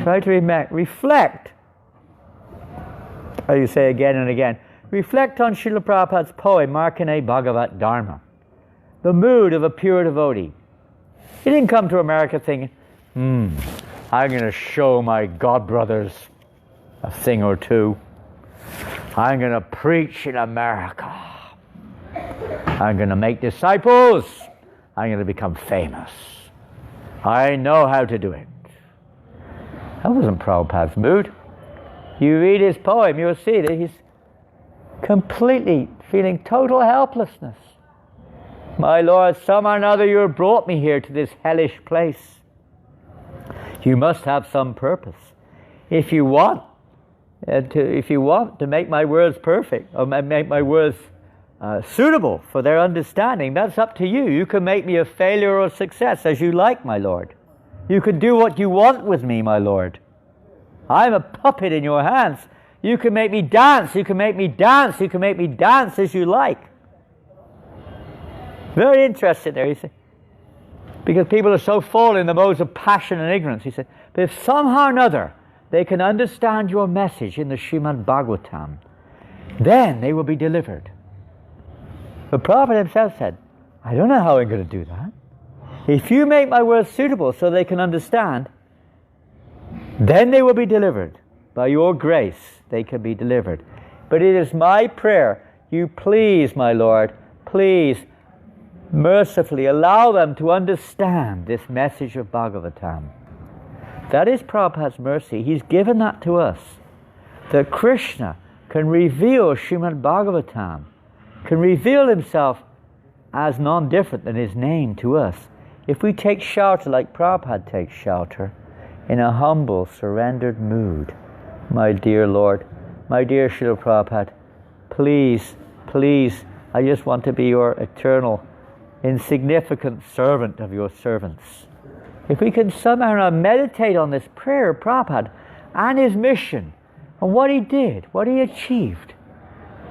Try to reflect, as you say again and again, reflect on Srila Prabhupada's poem, Markandeya Bhagavat Dharma, the mood of a pure devotee. He didn't come to America thinking, I'm going to show my god brothers a thing or two. I'm going to preach in America. I'm going to make disciples. I'm going to become famous. I know how to do it. That wasn't Prabhupada's mood. You read his poem, you'll see that he's completely feeling total helplessness. My Lord, somehow or another you have brought me here to this hellish place. You must have some purpose. If you want to make my words perfect, or make my words suitable for their understanding, that's up to you. You can make me a failure or a success as you like, my Lord. You can do what you want with me, my Lord. I'm a puppet in your hands. You can make me dance, you can make me dance, you can make me dance as you like. Very interested there. He said, Because people are so full in the modes of passion and ignorance. He said, but if somehow or another they can understand your message in the Srimad Bhagavatam, then they will be delivered. The Prophet himself said, I don't know how I'm going to do that. If you make my words suitable so they can understand, then they will be delivered. By your grace, they can be delivered. But it is my prayer, you please, my Lord, please, mercifully allow them to understand this message of Bhagavatam. That is Prabhupada's mercy. He's given that to us. That Krishna can reveal Srimad Bhagavatam, can reveal himself as non-different than his name to us. If we take shelter like Prabhupada takes shelter, in a humble, surrendered mood, my dear Lord, my dear Srila Prabhupada, please, please, I just want to be your eternal, insignificant servant of your servants. If we can somehow meditate on this prayer of Prabhupada and his mission, and what he did, what he achieved.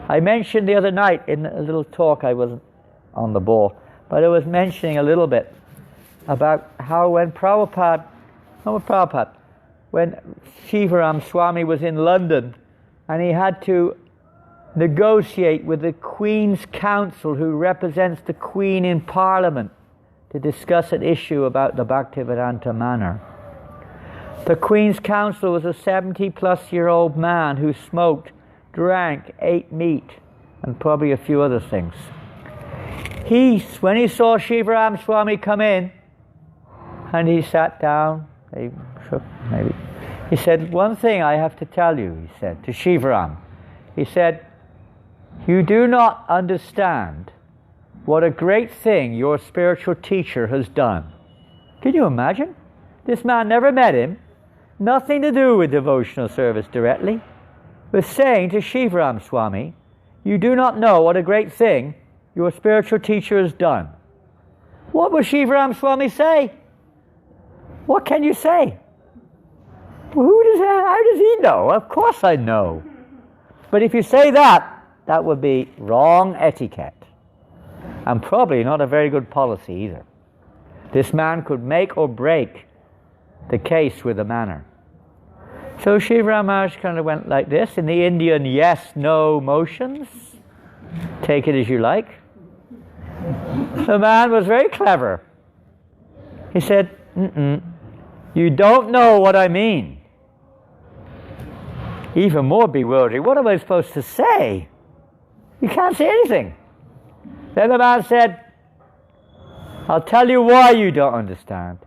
I mentioned the other night in a little talk, I wasn't on the ball, but I was mentioning a little bit about how when when Shivaram Swami was in London and he had to negotiate with the Queen's Council, who represents the Queen in Parliament, to discuss an issue about the Bhaktivedanta manor. The Queen's Counsel was a 70-plus-year-old man who smoked, drank, ate meat, and probably a few other things. When he saw Shivaram Swami come in, and he sat down, he shook maybe. He said, one thing I have to tell you, he said, to Shivaram. He said, you do not understand what a great thing your spiritual teacher has done. Can you imagine? This man never met him, nothing to do with devotional service directly, was saying to Shivaram Swami, you do not know what a great thing your spiritual teacher has done. What will Shivaram Swami say? What can you say? How does he know? Of course I know. But if you say that, that would be wrong etiquette. And probably not a very good policy either. This man could make or break the case with the manor. So Shivaram Maharaj kind of went like this in the Indian yes-no motions. Take it as you like. The man was very clever. He said, you don't know what I mean. Even more bewildering. What am I supposed to say? You can't say anything. Then the man said, I'll tell you why you don't understand.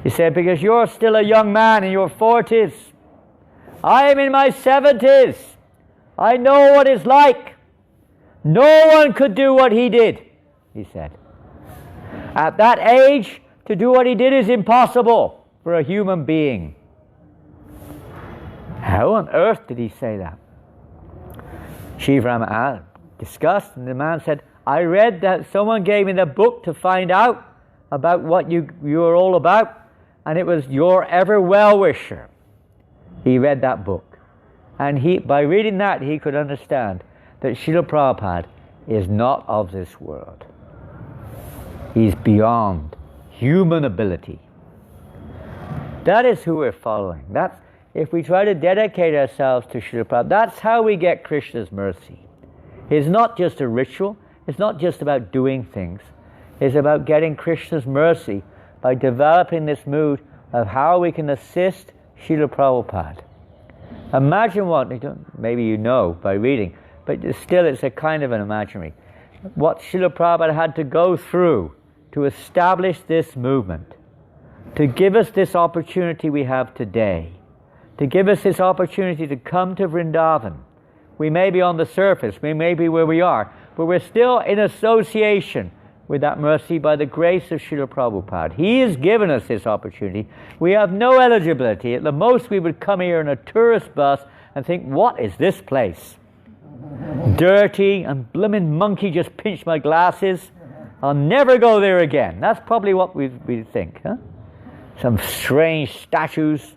He said, because you're still a young man in your 40s. I am in my 70s. I know what it's like. No one could do what he did, he said. At that age, to do what he did is impossible for a human being. How on earth did he say that? Shivaram discussed, and the man said, I read that someone gave me the book to find out about what you are all about, and it was Your Ever Well-Wisher. He read that book. And by reading that, he could understand that Srila Prabhupada is not of this world. He's beyond human ability. That is who we're following. If we try to dedicate ourselves to Srila Prabhupada, that's how we get Krishna's mercy. It's not just a ritual. It's not just about doing things. It's about getting Krishna's mercy by developing this mood of how we can assist Srila Prabhupada. Imagine maybe you know by reading, but still it's a kind of an imaginary. What Srila Prabhupada had to go through to establish this movement, to give us this opportunity we have today, to give us this opportunity to come to Vrindavan. We may be on the surface, we may be where we are, but we're still in association with that mercy by the grace of Srila Prabhupada. He has given us this opportunity. We have no eligibility. At the most, we would come here in a tourist bus and think, what is this place? Dirty, and blimmin' monkey just pinched my glasses. I'll never go there again. That's probably what we think, huh? Some strange statues,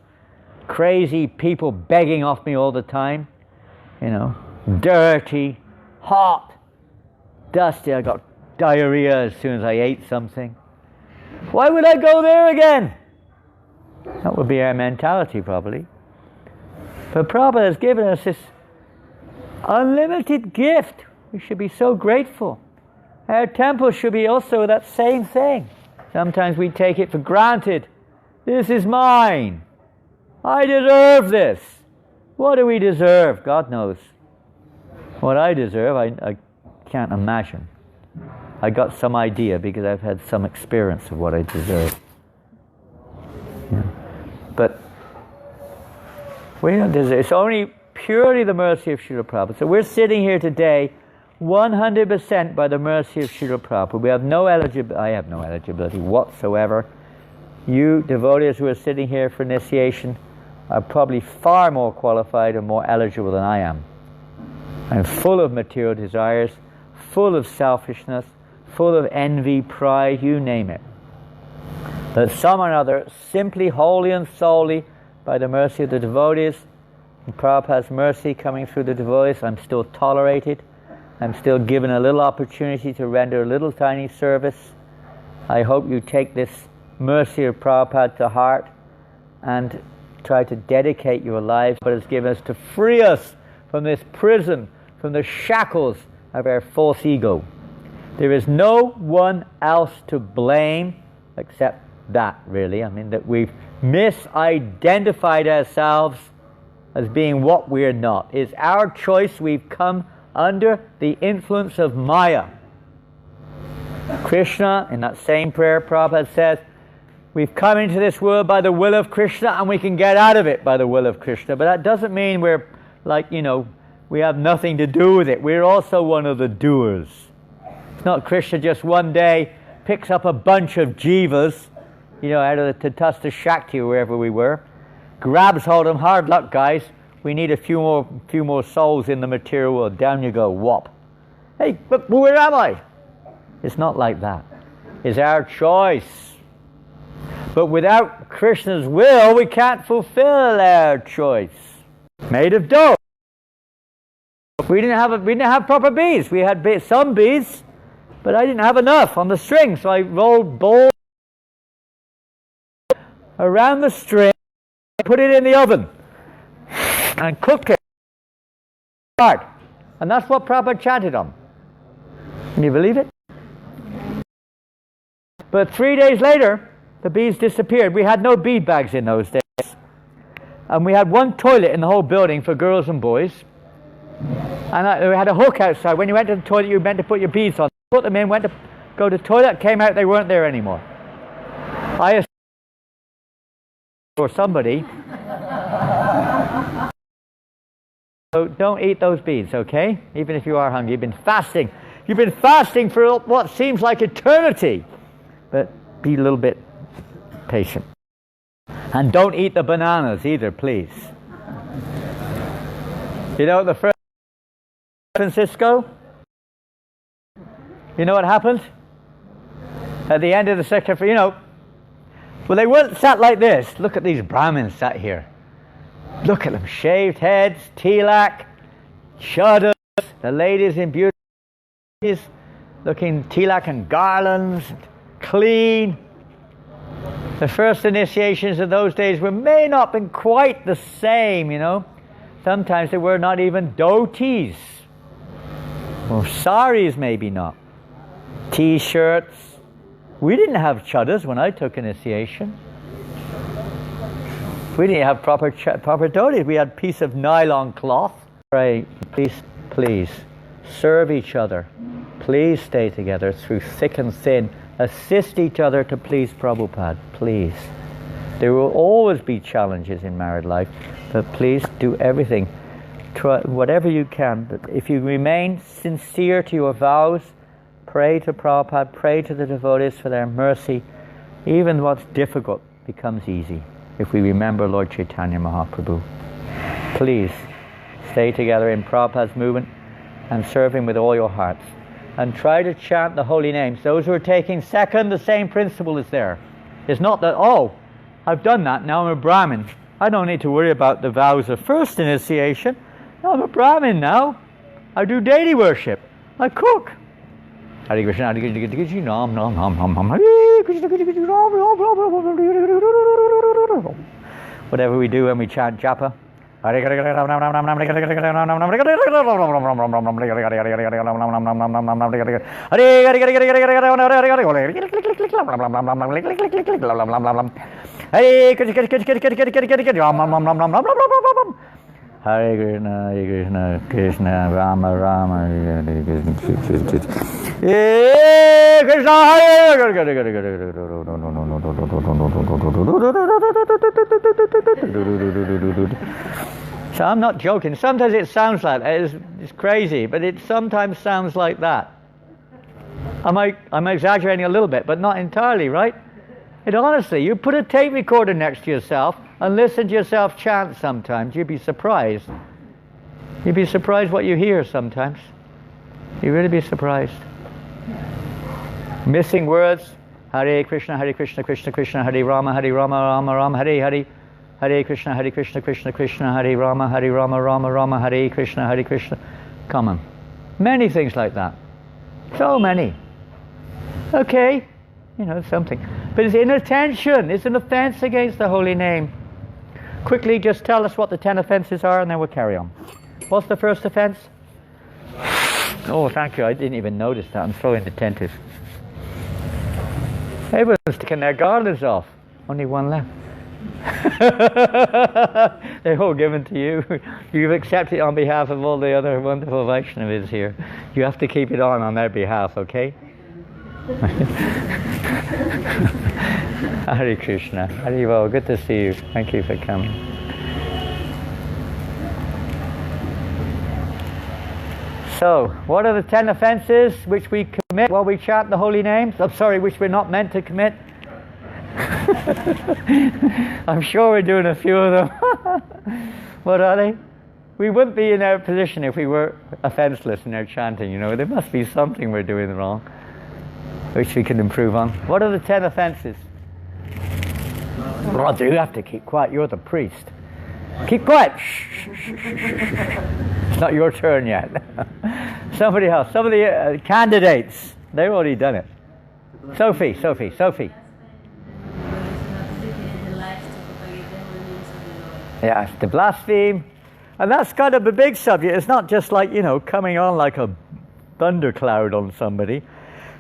crazy people begging off me all the time. Dirty, hot, dusty. I got diarrhea as soon as I ate something. Why would I go there again? That would be our mentality, probably. But Prabhupada has given us this unlimited gift. We should be so grateful. Our temple should be also that same thing. Sometimes we take it for granted. This is mine. I deserve this. What do we deserve? God knows. What I deserve, I can't imagine. I got some idea because I've had some experience of what I deserve. Yeah. But we don't deserve. It's only purely the mercy of Srila Prabhupada. So we're sitting here today 100% by the mercy of Srila Prabhupada. We have no eligibility. I have no eligibility whatsoever. You devotees who are sitting here for initiation are probably far more qualified and more eligible than I am. I'm full of material desires, full of selfishness, full of envy, pride, you name it. But some or other, simply, wholly and solely, by the mercy of the devotees, and Prabhupada's mercy coming through the devotees, I'm still tolerated. I'm still given a little opportunity to render a little tiny service. I hope you take this mercy of Prabhupada to heart and try to dedicate your lives, but has given us to free us from this prison, from the shackles of our false ego. There is no one else to blame except that, really. I mean, that we've misidentified ourselves as being what we're not. It's our choice. We've come under the influence of Maya. Krishna, in that same prayer, Prabhupada says, we've come into this world by the will of Krishna and we can get out of it by the will of Krishna. But that doesn't mean we're like, we have nothing to do with it. We're also one of the doers. It's not Krishna just one day picks up a bunch of jivas, out of the Tatastha Shakti or wherever we were, grabs hold of them, hard luck guys, we need a few more souls in the material world. Down you go, whop. Hey, but where am I? It's not like that. It's our choice. But without Krishna's will, we can't fulfill our choice. Made of dough. We didn't have proper beads. We had some beads, but I didn't have enough on the string, so I rolled balls around the string, put it in the oven, and cooked it hard. And that's what Prabhupada chanted on. Can you believe it? But 3 days later, the beads disappeared. We had no bead bags in those days. And we had one toilet in the whole building for girls and boys. And we had a hook outside. When you went to the toilet, you meant to put your beads on. Put them in, went to go to the toilet, came out, they weren't there anymore. I or somebody. So don't eat those beads, okay? Even if you are hungry. You've been fasting. You've been fasting for what seems like eternity. But be a little bit patient. And don't eat the bananas either, please. The first Francisco, you know what happened? At the end of the second, well, they weren't sat like this. Look at these Brahmins sat here. Look at them, shaved heads, tilak, chadas, the ladies in beauty, looking tilak and garlands, clean. The first initiations of those days may not have been quite the same, Sometimes they were not even dhotis. Or saris, maybe not. T-shirts. We didn't have chadas when I took initiation. We didn't have proper dhotis. We had a piece of nylon cloth. Pray, please, serve each other. Please stay together through thick and thin. Assist each other to please Prabhupada, please. There will always be challenges in married life, but please do everything. Try whatever you can. But if you remain sincere to your vows, pray to Prabhupada, pray to the devotees for their mercy. Even what's difficult becomes easy if we remember Lord Chaitanya Mahaprabhu. Please stay together in Prabhupada's movement and serve him with all your hearts. And try to chant the holy names. Those who are taking second, the same principle is there. It's not that, I've done that, now I'm a Brahmin. I don't need to worry about the vows of first initiation. No, I'm a Brahmin now. I do deity worship. I cook. Hare Krishna, Hare Krishna, Nam Nam Nam Nam Nam Hare Whatever we do when we chant japa. Hare Krishna, Krishna, Rama, Rama, Hare Krishna, So I'm not joking. Sometimes it sounds like that. It's crazy, but it sometimes sounds like that. I'm exaggerating a little bit, but not entirely, right? And honestly, you put a tape recorder next to yourself and listen to yourself chant sometimes, you'd be surprised. You'd be surprised what you hear sometimes. You'd really be surprised. Missing words. Hare Krishna, Krishna, Krishna, Hare Rama, Rama, Rama, Hare Hare. Hare Krishna, Krishna, Krishna, Hare Rama, Rama, Rama, Hare Krishna, Krishna. Common. Many things like that. So many. Okay. You know, something. But it's inattention. It's an offense against the holy name. Quickly, just tell us what the 10 offenses are and then we'll carry on. What's the first offense? Oh, thank you. I didn't even notice that. I'm so inattentive. Everyone's taking their garlands off. Only one left. They're all given to you. You've accepted it on behalf of all the other wonderful Vaishnavas here. You have to keep it on their behalf, okay? Hare Krishna. Hare good to see you. Thank you for coming. So, what are the 10 offenses which we commit while we chant the holy names? I'm sorry, which we're not meant to commit? I'm sure we're doing a few of them. What are they? We wouldn't be in our position if we were offenseless in our chanting, you know. There must be something we're doing wrong, which we can improve on. What are the 10 offenses? Roger, you have to keep quiet. You're the priest. Keep quiet. Shh, shh, shh, shh, shh. It's not your turn yet. Somebody else. Some of the candidates. They've already done it. Sophie. Yeah, to blaspheme. And that's kind of a big subject. It's not just like, you know, coming on like a thundercloud on somebody.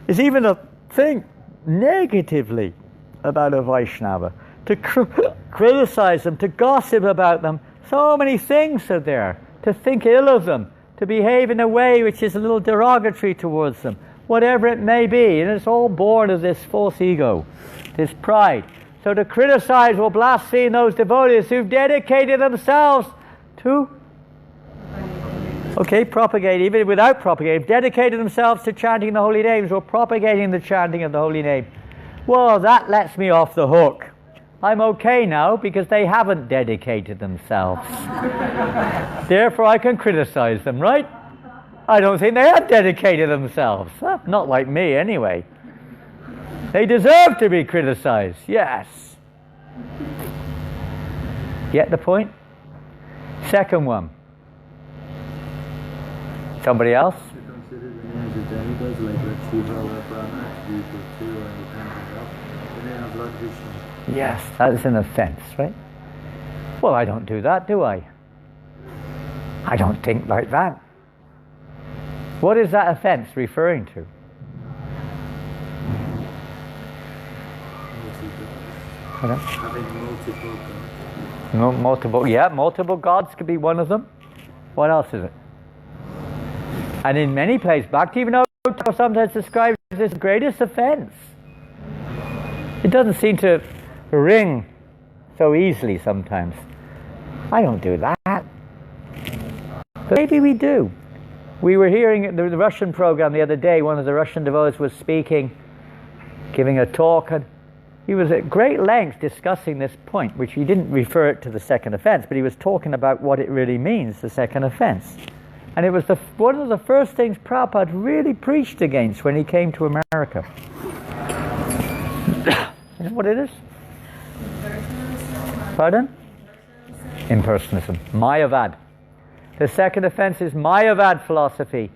It's even a thing negatively about a Vaishnava. To criticize them, to gossip about them. So many things are there. To think ill of them. To behave in a way which is a little derogatory towards them. Whatever it may be. And it's all born of this false ego. This pride. So to criticize or blaspheme those devotees who've dedicated themselves to... Okay, propagate, even without propagating, dedicated themselves to chanting the holy names or propagating the chanting of the holy name. Well, that lets me off the hook. I'm okay now because they haven't dedicated themselves. Therefore, I can criticize them, right? I don't think they have dedicated themselves. Not like me, anyway. They deserve to be criticized, yes. Get the point? Second one. Somebody else? You consider the names of demigods like Shiva or Brahma to be equal to or independent of the name of Lord Krishna. Yes, that's an offense, right? Well, I don't do that, do I? I don't think like that. What is that offense referring to? Having multiple gods. Multiple gods could be one of them. What else is it? And in many places, Bhaktivinoda sometimes describes this as the greatest offense. It doesn't seem to ring so easily sometimes. I don't do that. But maybe we do. We were hearing the Russian program the other day. One of the Russian devotees was speaking, giving a talk, and he was at great length discussing this point, which he didn't refer it to the second offense, but he was talking about what it really means, the second offense. And it was one of the first things Prabhupada really preached against when he came to America. You know what it is? Pardon? Impersonalism. Mayavad. The second offense is Mayavad philosophy.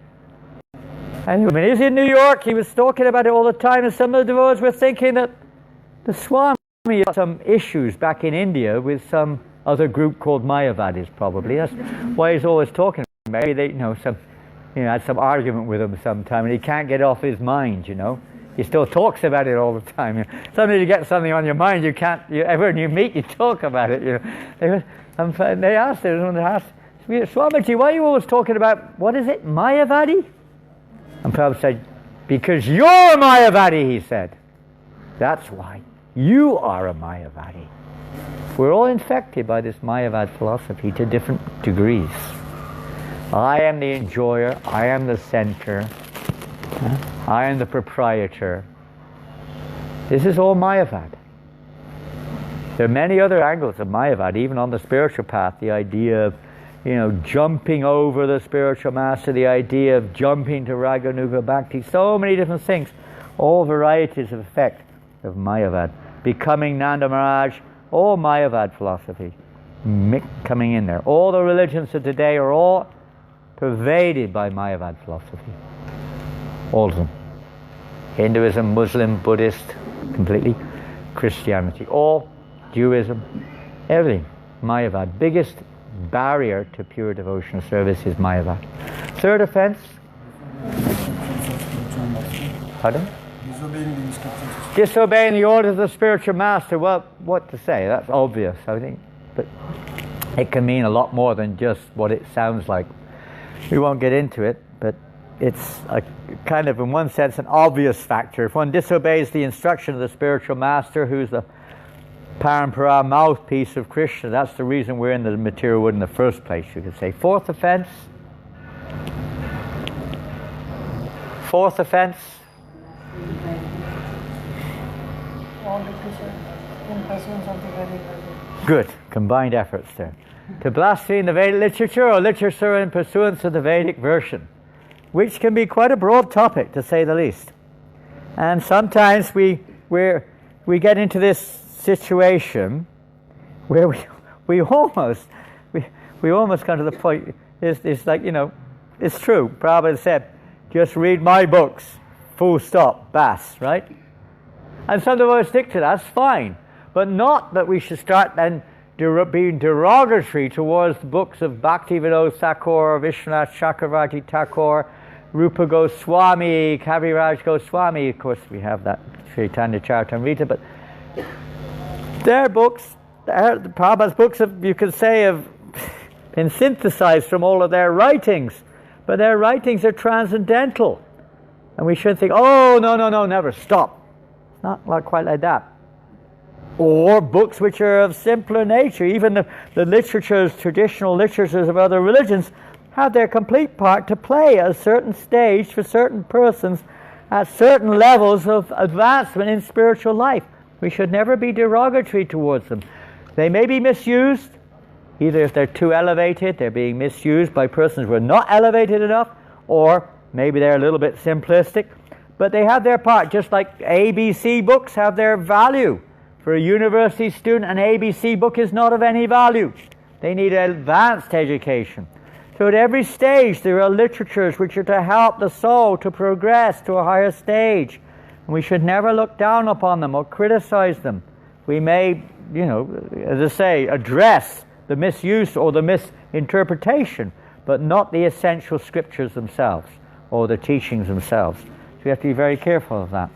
And when he was in New York, he was talking about it all the time, and some of the devotees were thinking that the Swami had some issues back in India with some other group called Mayavadis, probably. That's why he's always talking about it. Maybe they, had some argument with him sometime, and he can't get off his mind, He still talks about it all the time. Suddenly you get something on your mind, when you meet, you talk about it, They asked Swamiji, why are you always talking about, what is it, Mayavadi? And Prabhupada said, because you're a Mayavadi, he said. That's why. You are a Mayavadi. We're all infected by this Mayavad philosophy to different degrees. I am the enjoyer, I am the center, I am the proprietor. This is all Mayavad. There are many other angles of Mayavad, even on the spiritual path, the idea of jumping over the spiritual master, the idea of jumping to Raganuga Bhakti, so many different things, all varieties of effect of Mayavad. Becoming Nanda Maharaj, all Mayavad philosophy coming in there. All the religions of today are all pervaded by Mayavad philosophy. All of them. Hinduism, Muslim, Buddhist, completely. Christianity, all. Judaism, everything. Mayavad. Biggest barrier to pure devotional service is Mayavad. Third offense. Pardon? Disobeying the orders of the spiritual master. Well, what to say? That's obvious, I think. But it can mean a lot more than just what it sounds like. We won't get into it, but it's a kind of, in one sense, an obvious factor. If one disobeys the instruction of the spiritual master, who's the parampara mouthpiece of Krishna, that's the reason we're in the material world in the first place, you could say. Fourth offense. Fourth offense. Good. Combined efforts there. To blaspheme the Vedic literature or literature in pursuance of the Vedic version, which can be quite a broad topic, to say the least. And sometimes we get into this situation where we almost come to the point. It's like, it's true. Prabhupada said, just read my books, full stop, bas, right? And some of us stick to that, that's fine. But not that we should start then being derogatory towards the books of Bhaktivinoda Thakur, Vishwanath Chakravarti Thakur, Rupa Goswami, Kaviraj Goswami. Of course, we have that Chaitanya Charitamrita, but their books, the Prabhupada's books, you could say, have been synthesized from all of their writings, but their writings are transcendental. And we shouldn't think, oh, no, never, stop. Not quite like that. Or books which are of simpler nature, even the literatures, traditional literatures of other religions, have their complete part to play at a certain stage for certain persons at certain levels of advancement in spiritual life. We should never be derogatory towards them. They may be misused, either if they're too elevated, they're being misused by persons who are not elevated enough, or maybe they're a little bit simplistic, but they have their part, just like ABC books have their value. For a university student, an ABC book is not of any value. They need advanced education. So at every stage there are literatures which are to help the soul to progress to a higher stage. And we should never look down upon them or criticize them. We may, as I say, address the misuse or the misinterpretation, but not the essential scriptures themselves or the teachings themselves. So we have to be very careful of that.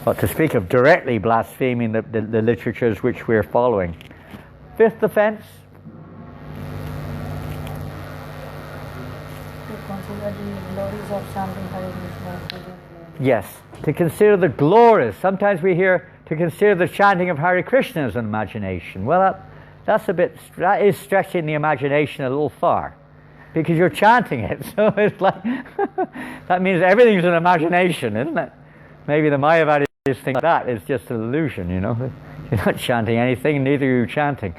But to speak of directly blaspheming the literatures which we're following. Fifth offense. Yes, to consider the glories. Sometimes we hear to consider the chanting of Hare Krishna as an imagination. Well, that is stretching the imagination a little far, because you're chanting it. So it's like that means everything's an imagination, isn't it? Maybe the Mayavadis think that is just an illusion. You're not chanting anything, neither are you chanting.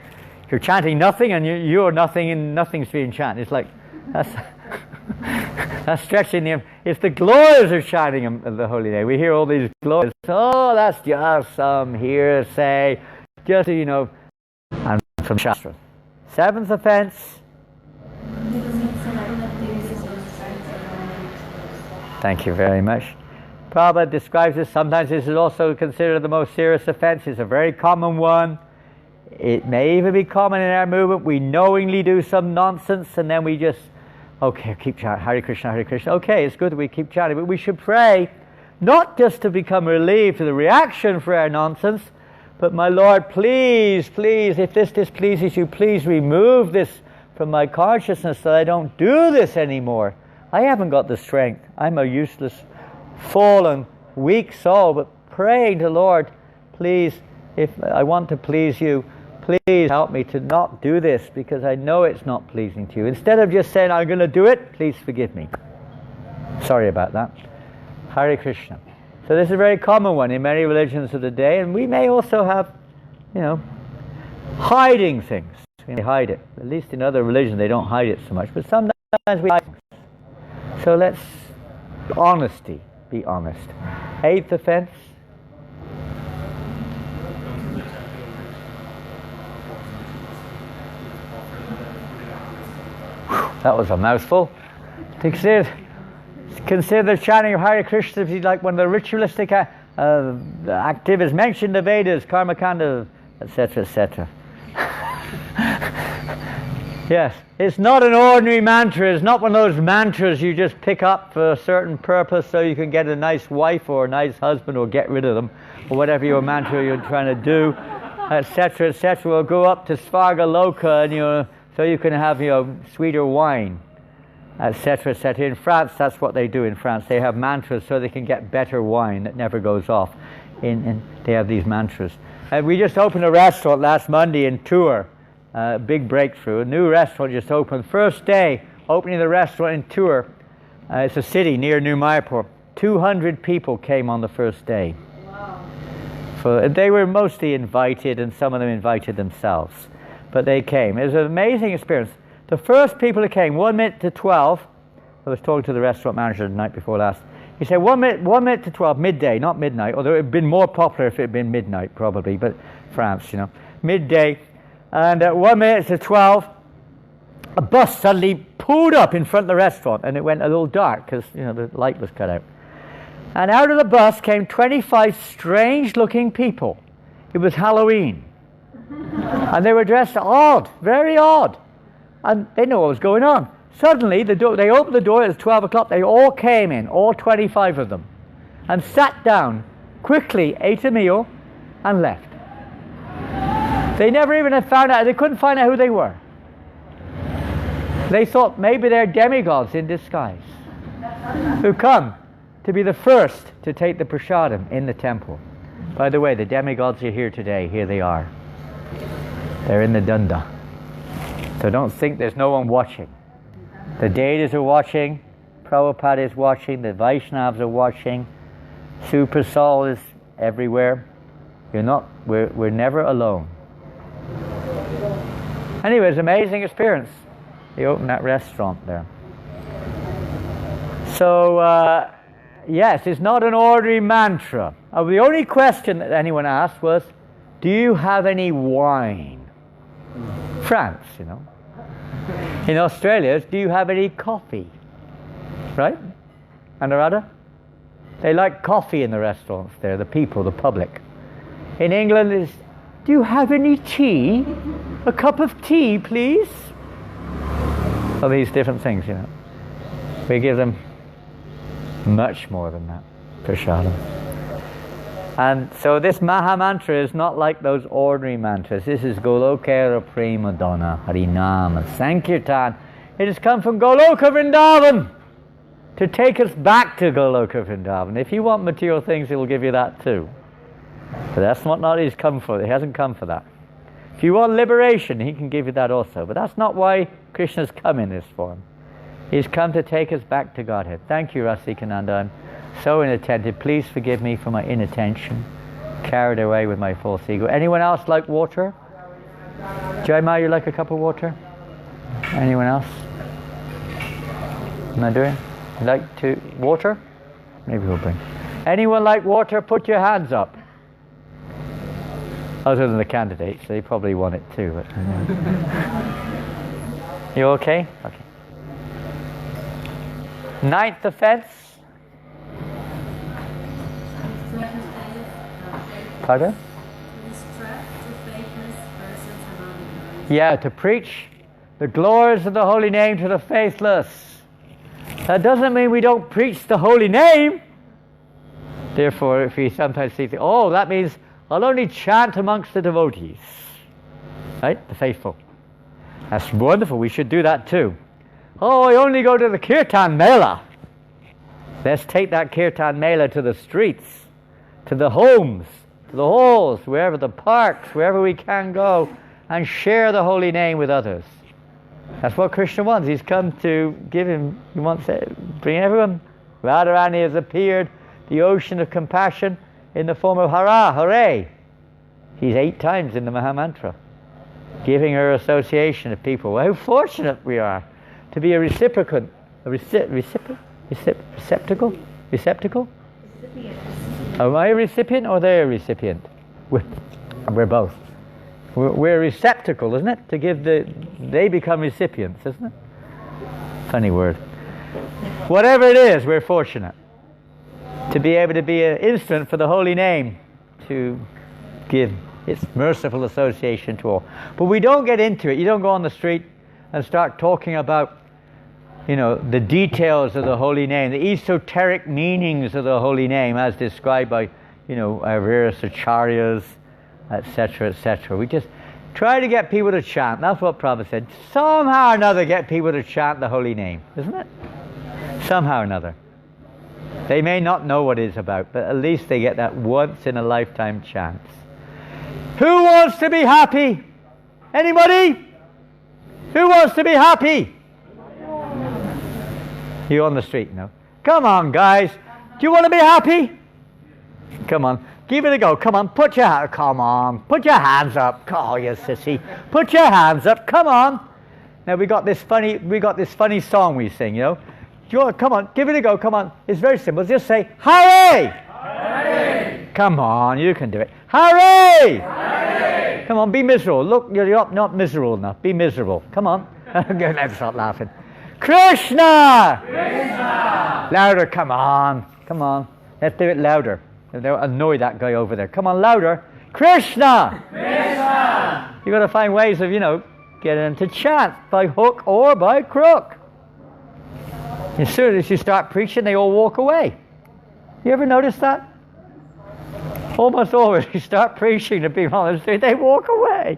You're chanting nothing, and you're nothing, and nothing's being chanted. It's like that's stretching the. It's the glories are chanting the holy name. We hear all these glories. Oh, that's just some hearsay, just and from Shastra. Seventh offense. Thank you very much. Prabhupada describes this. Sometimes this is also considered the most serious offense. It's a very common one. It may even be common in our movement. We knowingly do some nonsense and then we just, okay, keep chanting Hare Krishna, Hare Krishna. Okay, it's good that we keep chanting, but we should pray not just to become relieved to the reaction for our nonsense, but my Lord, please, please, if this displeases you, please remove this from my consciousness so that I don't do this anymore. I haven't got the strength. I'm a useless, fallen, weak soul, but praying to Lord, please, if I want to please you, please help me to not do this because I know it's not pleasing to you. Instead of just saying, I'm going to do it, please forgive me. Sorry about that. Hare Krishna. So this is a very common one in many religions of the day, and we may also have, hiding things. We hide it. At least in other religions they don't hide it so much, but sometimes we hide things. So let's, honesty, be honest. 8th offense. That was a mouthful. Consider chanting of Hare Krishna to be like one of the ritualistic activities mentioned in the Vedas, Karmakanda, etc., etc. Yes, it's not an ordinary mantra. It's not one of those mantras you just pick up for a certain purpose so you can get a nice wife or a nice husband or get rid of them, or whatever your mantra you're trying to do, etc., etc. Will go up to Svarga Loka, and so you can have sweeter wine, etc., etc. In France, that's what they do in France. They have mantras so they can get better wine that never goes off. They have these mantras. We just opened a restaurant last Monday in Tours. Big breakthrough. A new restaurant just opened. First day opening the restaurant in Tours. It's a city near New Mayapur. 200 people came on the first day. Wow. They were mostly invited, and some of them invited themselves. But they came. It was an amazing experience. The first people who came, 1 minute to 12, I was talking to the restaurant manager the night before last. He said 1 minute to 12, midday, not midnight, although it would have been more popular if it had been midnight probably, but France, midday. And at 1 minute to 12, a bus suddenly pulled up in front of the restaurant, and it went a little dark because the light was cut out. And out of the bus came 25 strange-looking people. It was Halloween. And they were dressed odd, very odd. And they didn't know what was going on. Suddenly, they opened the door, it was 12 o'clock, they all came in, all 25 of them, and sat down, quickly ate a meal, and left. They never even had found out, they couldn't find out who they were. They thought maybe they're demigods in disguise, who come to be the first to take the prasadam in the temple. By the way, the demigods are here today, here they are. They're in the dunda. So don't think there's no one watching. The Deities are watching, Prabhupada is watching, the Vaishnavas are watching, Super Soul is everywhere. We're never alone. Anyway, it was an amazing experience. They opened that restaurant there. So, yes, it's not an ordinary mantra. The only question that anyone asked was, do you have any wine? France, In Australia, do you have any coffee? Right? Anuradha? They like coffee in the restaurants there, the people, the public. In England, it's, do you have any tea? A cup of tea, please? All these different things, We give them much more than that, prasadam. And so this Maha Mantra is not like those ordinary mantras. This is Golokera Prema Dana Harinam and Sankirtan. It has come from Goloka Vrindavan to take us back to Goloka Vrindavan. If you want material things, He will give you that too. But that's not He's come for. He hasn't come for that. If you want liberation, He can give you that also. But that's not why Krishna's come in this form. He's come to take us back to Godhead. Thank you, Rasikananda. I'm so inattentive. Please forgive me for my inattention. Carried away with my false ego. Anyone else like water? Jaima, you like a cup of water? Anyone else? Am I doing? You like to water? Maybe we'll bring. Anyone like water? Put your hands up. Other than the candidates, they probably want it too. But, You okay? Okay. 9th offense. Pardon? Instruct to faithless persons among the Yeah, to preach the glories of the holy name to the faithless. That doesn't mean we don't preach the holy name. Therefore, if we sometimes see, oh, that means I'll only chant amongst the devotees. Right? The faithful. That's wonderful. We should do that too. Oh, I only go to the Kirtan Mela. Let's take that Kirtan Mela to the streets, to the homes, to the halls, wherever, the parks, wherever we can go, and share the holy name with others. That's what Krishna wants. He's come to give him, he wants to bring everyone. Radharani has appeared, the ocean of compassion, in the form of Hara, Hare. He's 8 times in the Mahamantra, giving her association of people. Well, how fortunate we are to be a reciprocant, receptacle? Am I a recipient or they're a recipient? We're both. We're a receptacle, isn't it? To give they become recipients, isn't it? Funny word. Whatever it is, we're fortunate to be able to be an instrument for the holy name to give its merciful association to all. But we don't get into it. You don't go on the street and start talking about, the details of the holy name, the esoteric meanings of the holy name as described by, our various acharyas, etc., etc. We just try to get people to chant. That's what Prabhupada said. Somehow or another get people to chant the holy name, isn't it? Somehow or another. They may not know what it's about, but at least they get that once in a lifetime chance. Who wants to be happy? Anybody? Who wants to be happy? You on the street, no? Come on, guys. Do you want to be happy? Come on. Give it a go. Come on. Put your hands up. Oh, you sissy. Put your hands up. Come on. Now we got this funny song we sing, Do you want, come on, give it a go. Come on. It's very simple. Just say, Hooray! Hooray! Come on, you can do it. Hooray! Hooray! Come on, be miserable. Look, you're not miserable enough. Be miserable. Come on. Let's stop laughing. Krishna! Krishna! Louder, come on. Come on. Let's do it louder. They'll annoy that guy over there. Come on, louder. Krishna! Krishna! You've got to find ways of, getting them to chant by hook or by crook. As soon as you start preaching, they all walk away. You ever notice that? Almost always, you start preaching to people on the street, they walk away.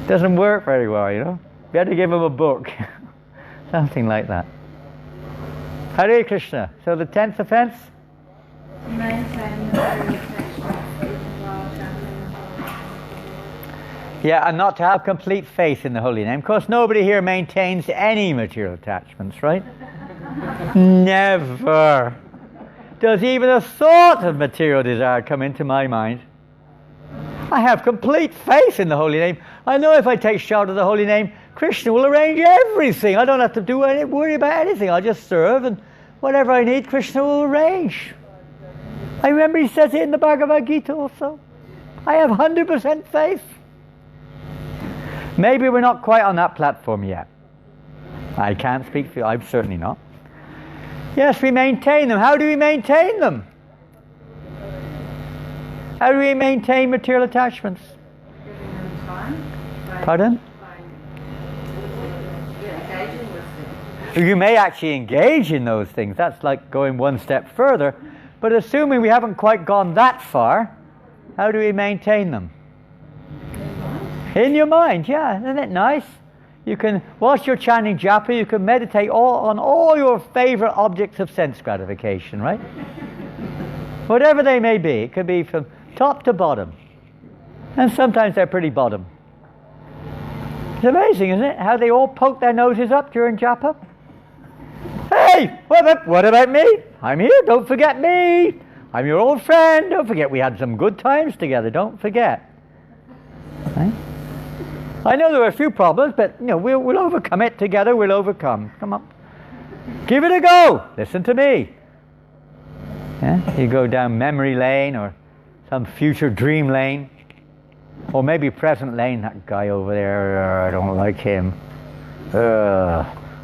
Doesn't work very well, Better give them a book. Something like that. Hare Krishna. So the 10th offense? Yeah, and not to have complete faith in the holy name. Of course, nobody here maintains any material attachments, right? Never. Does even a thought of material desire come into my mind? I have complete faith in the holy name. I know if I take shelter of the holy name, Krishna will arrange everything. I don't have to worry about anything. I'll just serve, and whatever I need, Krishna will arrange. I remember he says it in the Bhagavad Gita also. I have 100% faith. Maybe we're not quite on that platform yet. I can't speak for you. I'm certainly not. Yes, we maintain them. How do we maintain them? How do we maintain material attachments? Pardon? You may actually engage in those things. That's like going one step further. But assuming we haven't quite gone that far, how do we maintain them? In your mind, yeah. Isn't it nice? You can, whilst you're chanting japa, you can meditate on all your favorite objects of sense gratification, right? Whatever they may be. It could be from top to bottom. And sometimes they're pretty bottom. It's amazing, isn't it? How they all poke their noses up during japa. Hey, what about me? I'm here, don't forget me. I'm your old friend. Don't forget we had some good times together. Don't forget. Right? I know there were a few problems, but we'll overcome it together. We'll overcome. Come on. Give it a go. Listen to me. Yeah? You go down memory lane or some future dream lane. Or maybe present lane. That guy over there, I don't like him.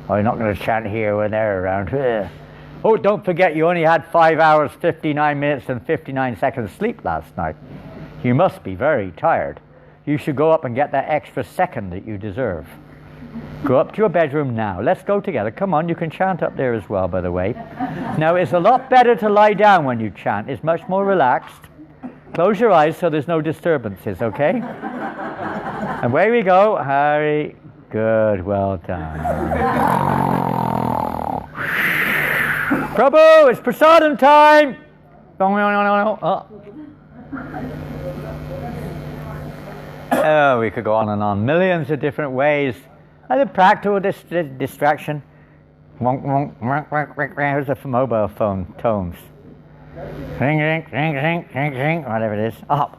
I'm not going to chant here when they're around. Oh, don't forget you only had 5 hours, 59 minutes and 59 seconds sleep last night. You must be very tired. You should go up and get that extra second that you deserve. Go up to your bedroom now. Let's go together. Come on, you can chant up there as well, by the way. Now, it's a lot better to lie down when you chant. It's much more relaxed. Close your eyes so there's no disturbances, okay? And away we go. Harry, good, well done. Prabhu, it's prasadam time! Oh. Oh, we could go on and on. Millions of different ways. And the practical distraction. Here's the mobile phone tones. Ring, ring, ring, ring, ring, ring, whatever it is. Oh.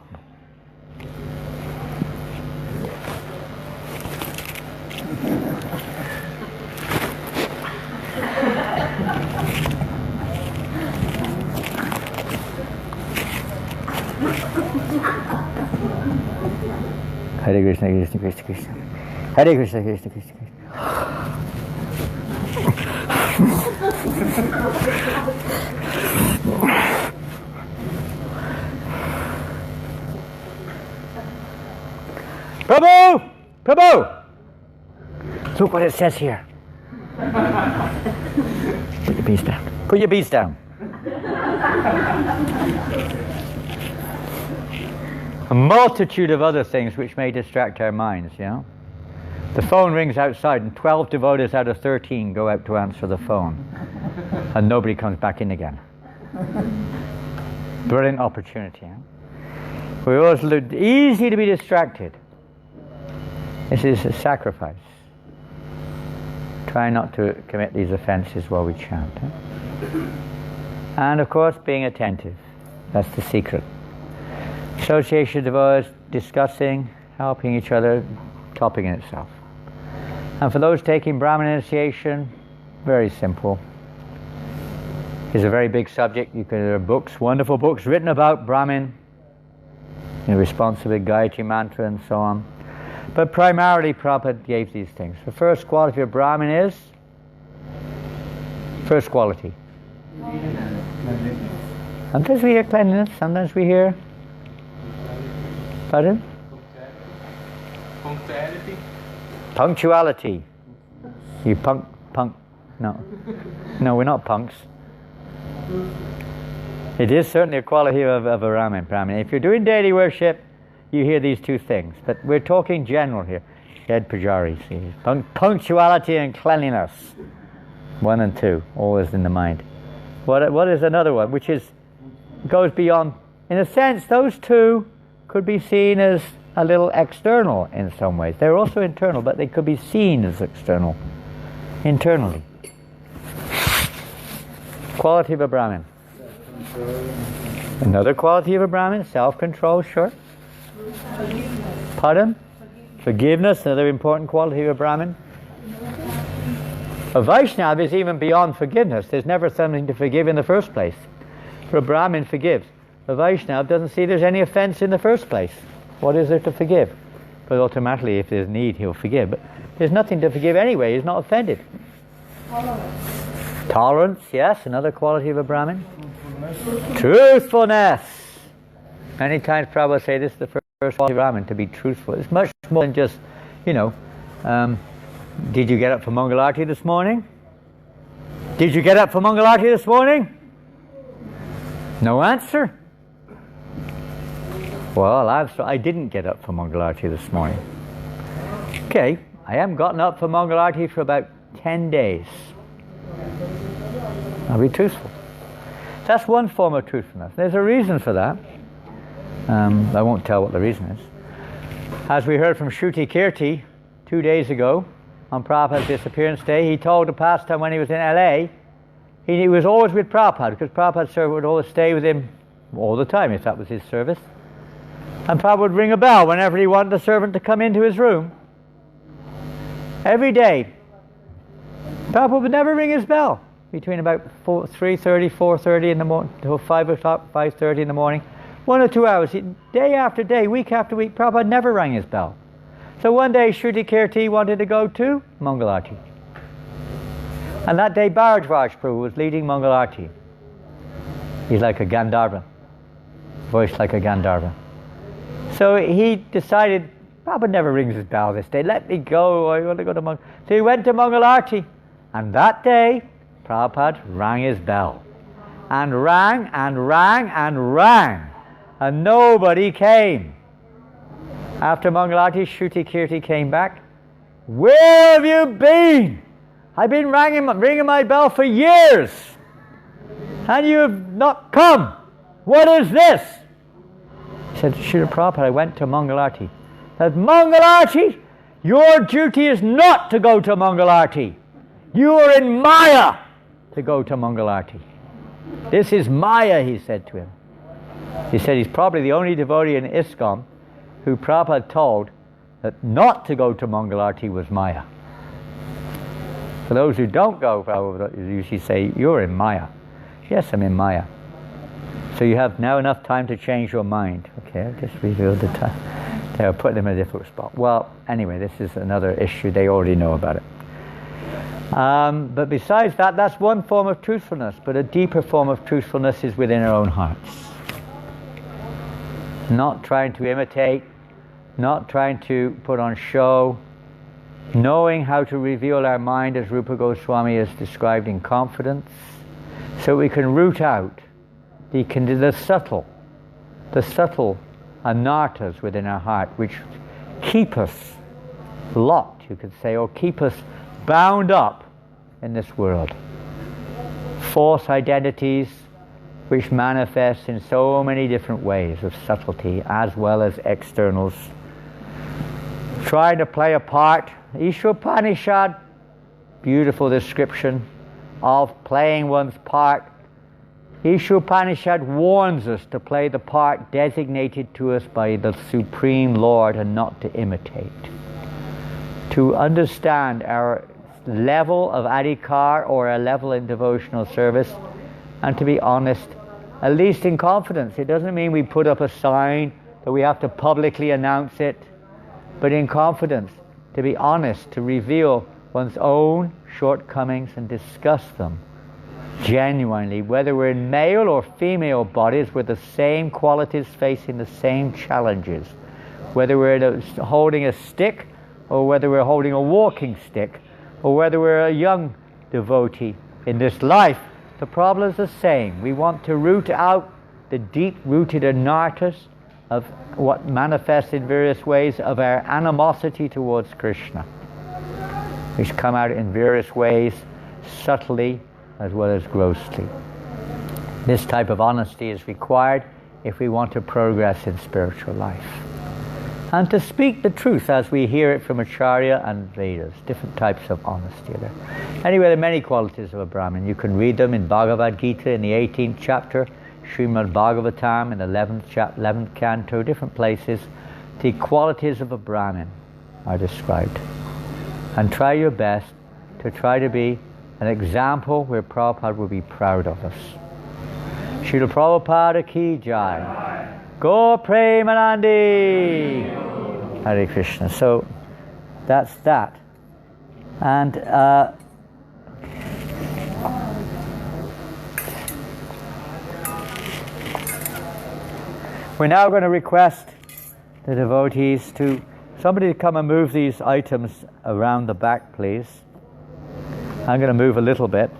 Hare Krishna, Krishna, Krishna, Krishna. Hare Krishna, Krishna, Krishna, Krishna. Prabhu! Prabhu! Look what it says here. Put your beast down. Put your beast down. A multitude of other things which may distract our minds, you know. The phone rings outside and 12 devotees out of 13 go out to answer the phone. And nobody comes back in again. Brilliant opportunity. Huh? We always look easy to be distracted. This is a sacrifice. Try not to commit these offenses while we chant. Huh? And of course, being attentive. That's the secret. Association of devotees, discussing, helping each other, topic in itself. And for those taking Brahmin initiation, very simple. It's a very big subject. There are books, wonderful books written about Brahmin, in response to the Gayatri mantra and so on. But primarily Prabhupada gave these things. The first quality of Brahmin is? First quality. Sometimes we hear cleanliness, sometimes we hear... Pardon? Punctuality. Punctuality. You punk. No. No, we're not punks. It is certainly a quality of a Brahmin. If you're doing daily worship, you hear these two things. But we're talking general here. Dead Pujari. See. Punctuality and cleanliness. 1 and 2, always in the mind. What is another one? Which goes beyond. In a sense, those two could be seen as a little external in some ways. They're also internal, but they could be seen as external, internally. Quality of a Brahmin. Another quality of a Brahmin, self-control, sure. Pardon? Forgiveness, another important quality of a Brahmin. A Vaishnava is even beyond forgiveness. There's never something to forgive in the first place. For a Brahmin forgives. A Vaishnava doesn't see there's any offense in the first place. What is there to forgive? But automatically, if there's need, he'll forgive. But there's nothing to forgive anyway. He's not offended. Tolerance, yes, another quality of a Brahmin. Truthfulness. Many times Prabhupada say this is the first quality of a Brahmin, to be truthful. It's much more than just, did you get up for Mangalarti this morning? Did you get up for Mangalarti this morning? No answer. Well, I didn't get up for Mangalarti this morning. Okay, I haven't gotten up for Mangalarti for about 10 days. I'll be truthful. That's one form of truthfulness. There's a reason for that. I won't tell what the reason is. As we heard from Shruti Kirti 2 days ago, on Prabhupada's disappearance day, he told the pastor when he was in LA, he was always with Prabhupada, because Prabhupada's servant would always stay with him all the time, if that was his service. And Prabhupada would ring a bell whenever he wanted the servant to come into his room. Every day. Prabhupada would never ring his bell between about 3:30, 4:30 in the morning, till 5 o'clock, 5:30 in the morning. 1 or 2 hours, day after day, week after week, Prabhupada never rang his bell. So one day Shruti Kirti wanted to go to Mangalarti. And that day Bharadwaj Prabhu was leading Mangalarti. He's like a Gandharva, voice like a Gandharva. So he decided, Prabhupada never rings his bell this day, let me go, I want to go to Mangalarti. So he went to Mangalarti, and that day Prabhupada rang his bell. And rang and rang and rang, and nobody came. After Mangalarti, Shruti Kirti came back. Where have you been? I've been ringing my bell for years, and you have not come. What is this? He said, Srila Prabhupada, I went to Mangalarti. Said, Mangalarti? Your duty is not to go to Mangalarti. You are in Maya to go to Mangalarti. This is Maya, he said to him. He said he's probably the only devotee in ISKCON who Prabhupada told that not to go to Mangalarti was Maya. For those who don't go, Prabhupada usually say, you're in Maya. Yes, I'm in Maya. So you have now enough time to change your mind. Okay, I'll just reveal the time. They'll put them in a different spot. Well, anyway, this is another issue. They already know about it. But besides that, that's one form of truthfulness. But a deeper form of truthfulness is within our own hearts. Not trying to imitate, not trying to put on show, knowing how to reveal our mind as Rupa Goswami has described in confidence, so we can root out the subtle anarthas within our heart, which keep us locked, you could say, or keep us bound up in this world. False identities which manifest in so many different ways of subtlety as well as externals. Trying to play a part. Ishopanishad, beautiful description of playing one's part. Ishopanishad warns us to play the part designated to us by the Supreme Lord and not to imitate. To understand our level of adhikar or our level in devotional service, and to be honest, at least in confidence. It doesn't mean we put up a sign that we have to publicly announce it, but in confidence, to be honest, to reveal one's own shortcomings and discuss them genuinely, whether we're in male or female bodies with the same qualities facing the same challenges, whether we're holding a stick or whether we're holding a walking stick, or whether we're a young devotee in this life, the problem is the same. We want to root out the deep-rooted anarthas of what manifests in various ways of our animosity towards Krishna, which come out in various ways, subtly as well as grossly. This type of honesty is required if we want to progress in spiritual life. And to speak the truth as we hear it from Acharya and Vedas, different types of honesty there. Anyway, there are many qualities of a Brahmin. You can read them in Bhagavad Gita in the 18th chapter, Srimad Bhagavatam in the 11th canto, different places. The qualities of a Brahmin are described. And try your best to try to be an example where Prabhupada will be proud of us. Srila Prabhupada ki jai. Go Premanandi! Hare Krishna. So that's that. And we're now going to request the devotees to somebody to come and move these items around the back, please. I'm going to move a little bit.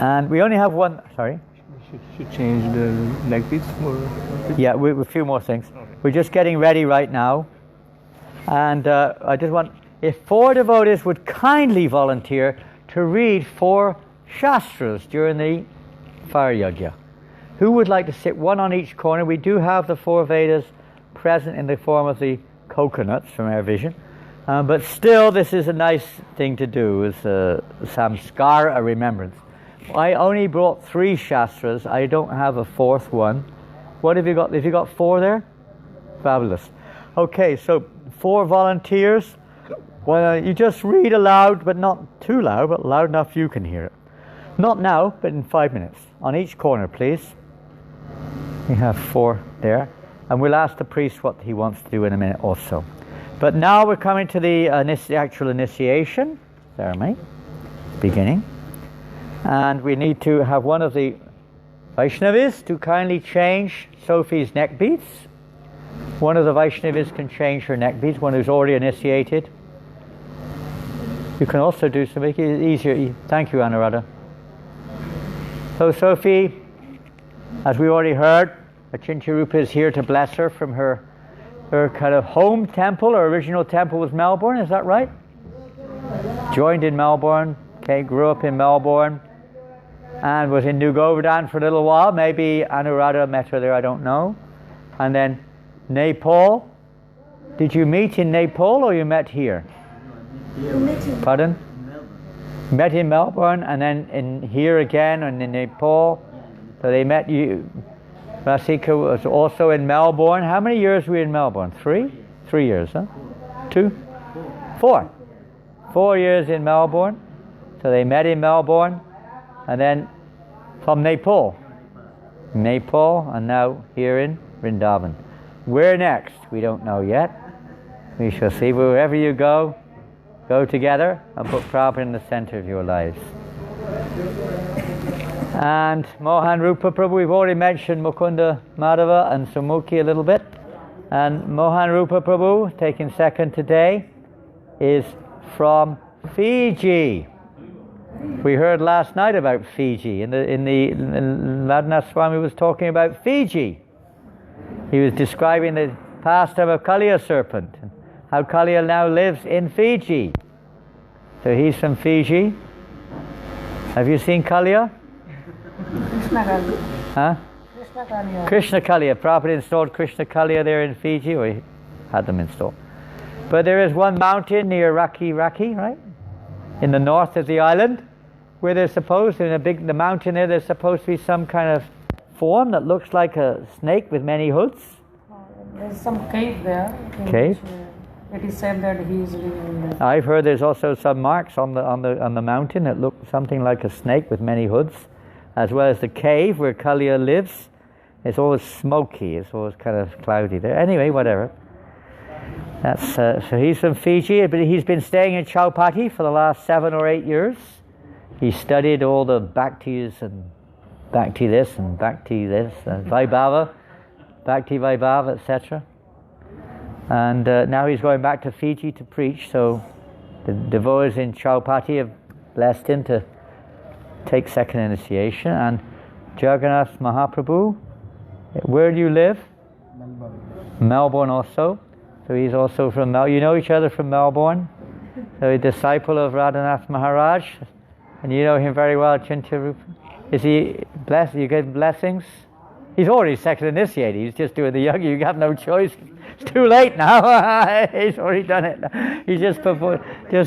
And we only have one, sorry? Should change the leg piece for... Yeah, a few more things. Okay. We're just getting ready right now. And I just want, if 4 devotees would kindly volunteer to read 4 Shastras during the fire yajna. Who would like to sit one on each corner? We do have the 4 Vedas present in the form of the coconuts from our vision. But still, this is a nice thing to do, as a samskara, a remembrance. I only brought 3 Shastras. I don't have a 4th one. What have you got? Have you got 4 there? Fabulous. Okay, so 4 volunteers. Well, you just read aloud, but not too loud, but loud enough you can hear it. Not now, but in 5 minutes. On each corner, please. We have 4 there. And we'll ask the priest what he wants to do in a minute also. But now we're coming to the actual initiation ceremony. beginning. And we need to have one of the Vaishnavis to kindly change Sophie's neck beads. One of the Vaishnavis can change her neck beads, one who's already initiated. You can also do to make it easier. Thank you, Anuradha. So Sophie, as we already heard, Achintya Rupa is here to bless her from her kind of home temple. Her original temple was Melbourne, is that right? Joined in Melbourne, okay, grew up in Melbourne, and was in New Govardhan for a little while. Maybe Anuradha met her there, I don't know. And then Nepal. Did you meet in Nepal or you met here? Pardon? Melbourne. Met in Melbourne and then in here again and in Nepal. So they met you. Rasika was also in Melbourne. How many years were you in Melbourne? 3? 3 years, huh? 2? 4. 4 years in Melbourne. So they met in Melbourne. And then from Nepal. Nepal and now here in Vrindavan. Where next? We don't know yet. We shall see. Wherever you go together and put Prabhupada in the center of your lives. And Mohan Rupa Prabhu, we've already mentioned Mukunda Madhava and Sumukhi a little bit. And Mohan Rupa Prabhu, taking second today, is from Fiji. We heard last night about Fiji. In Radhanath Swami was talking about Fiji. He was describing the pastime of Kaliya serpent, and how Kaliya now lives in Fiji. So he's from Fiji. Have you seen Kaliya? Krishna Kali. Huh? Krishna Kali. Krishna Kaliya. Prabhupada installed Krishna Kaliya there in Fiji, or he had them installed. But there is one mountain near Raki, right? In the north of the island, where there's supposed, in the mountain there's supposed to be some kind of form that looks like a snake with many hoods. There's some cave there. Cave? It is said that he is living in there. I've heard there's also some marks on the mountain that look something like a snake with many hoods, as well as the cave where Kaliya lives. It's always smoky. It's always kind of cloudy there. Anyway, whatever. That's so he's from Fiji, but he's been staying in Chowpatty for the last 7 or 8 years. He studied all the Bhaktis and Bhakti this and Bhakti this and Vaibhava, Bhakti Vaibhava, etc. And now he's going back to Fiji to preach, so the devotees in Chowpatty have blessed him to take second initiation. And Jagannath Mahaprabhu, where do you live? Melbourne. Melbourne also. So he's also from Melbourne. You know each other from Melbourne. So he's a disciple of Radhanath Maharaj. And you know him very well, Achintya Rupa. Is he blessed? You get blessings? He's already second initiated. He's just doing the yoga. You have no choice. It's too late now. He's already done it. He's just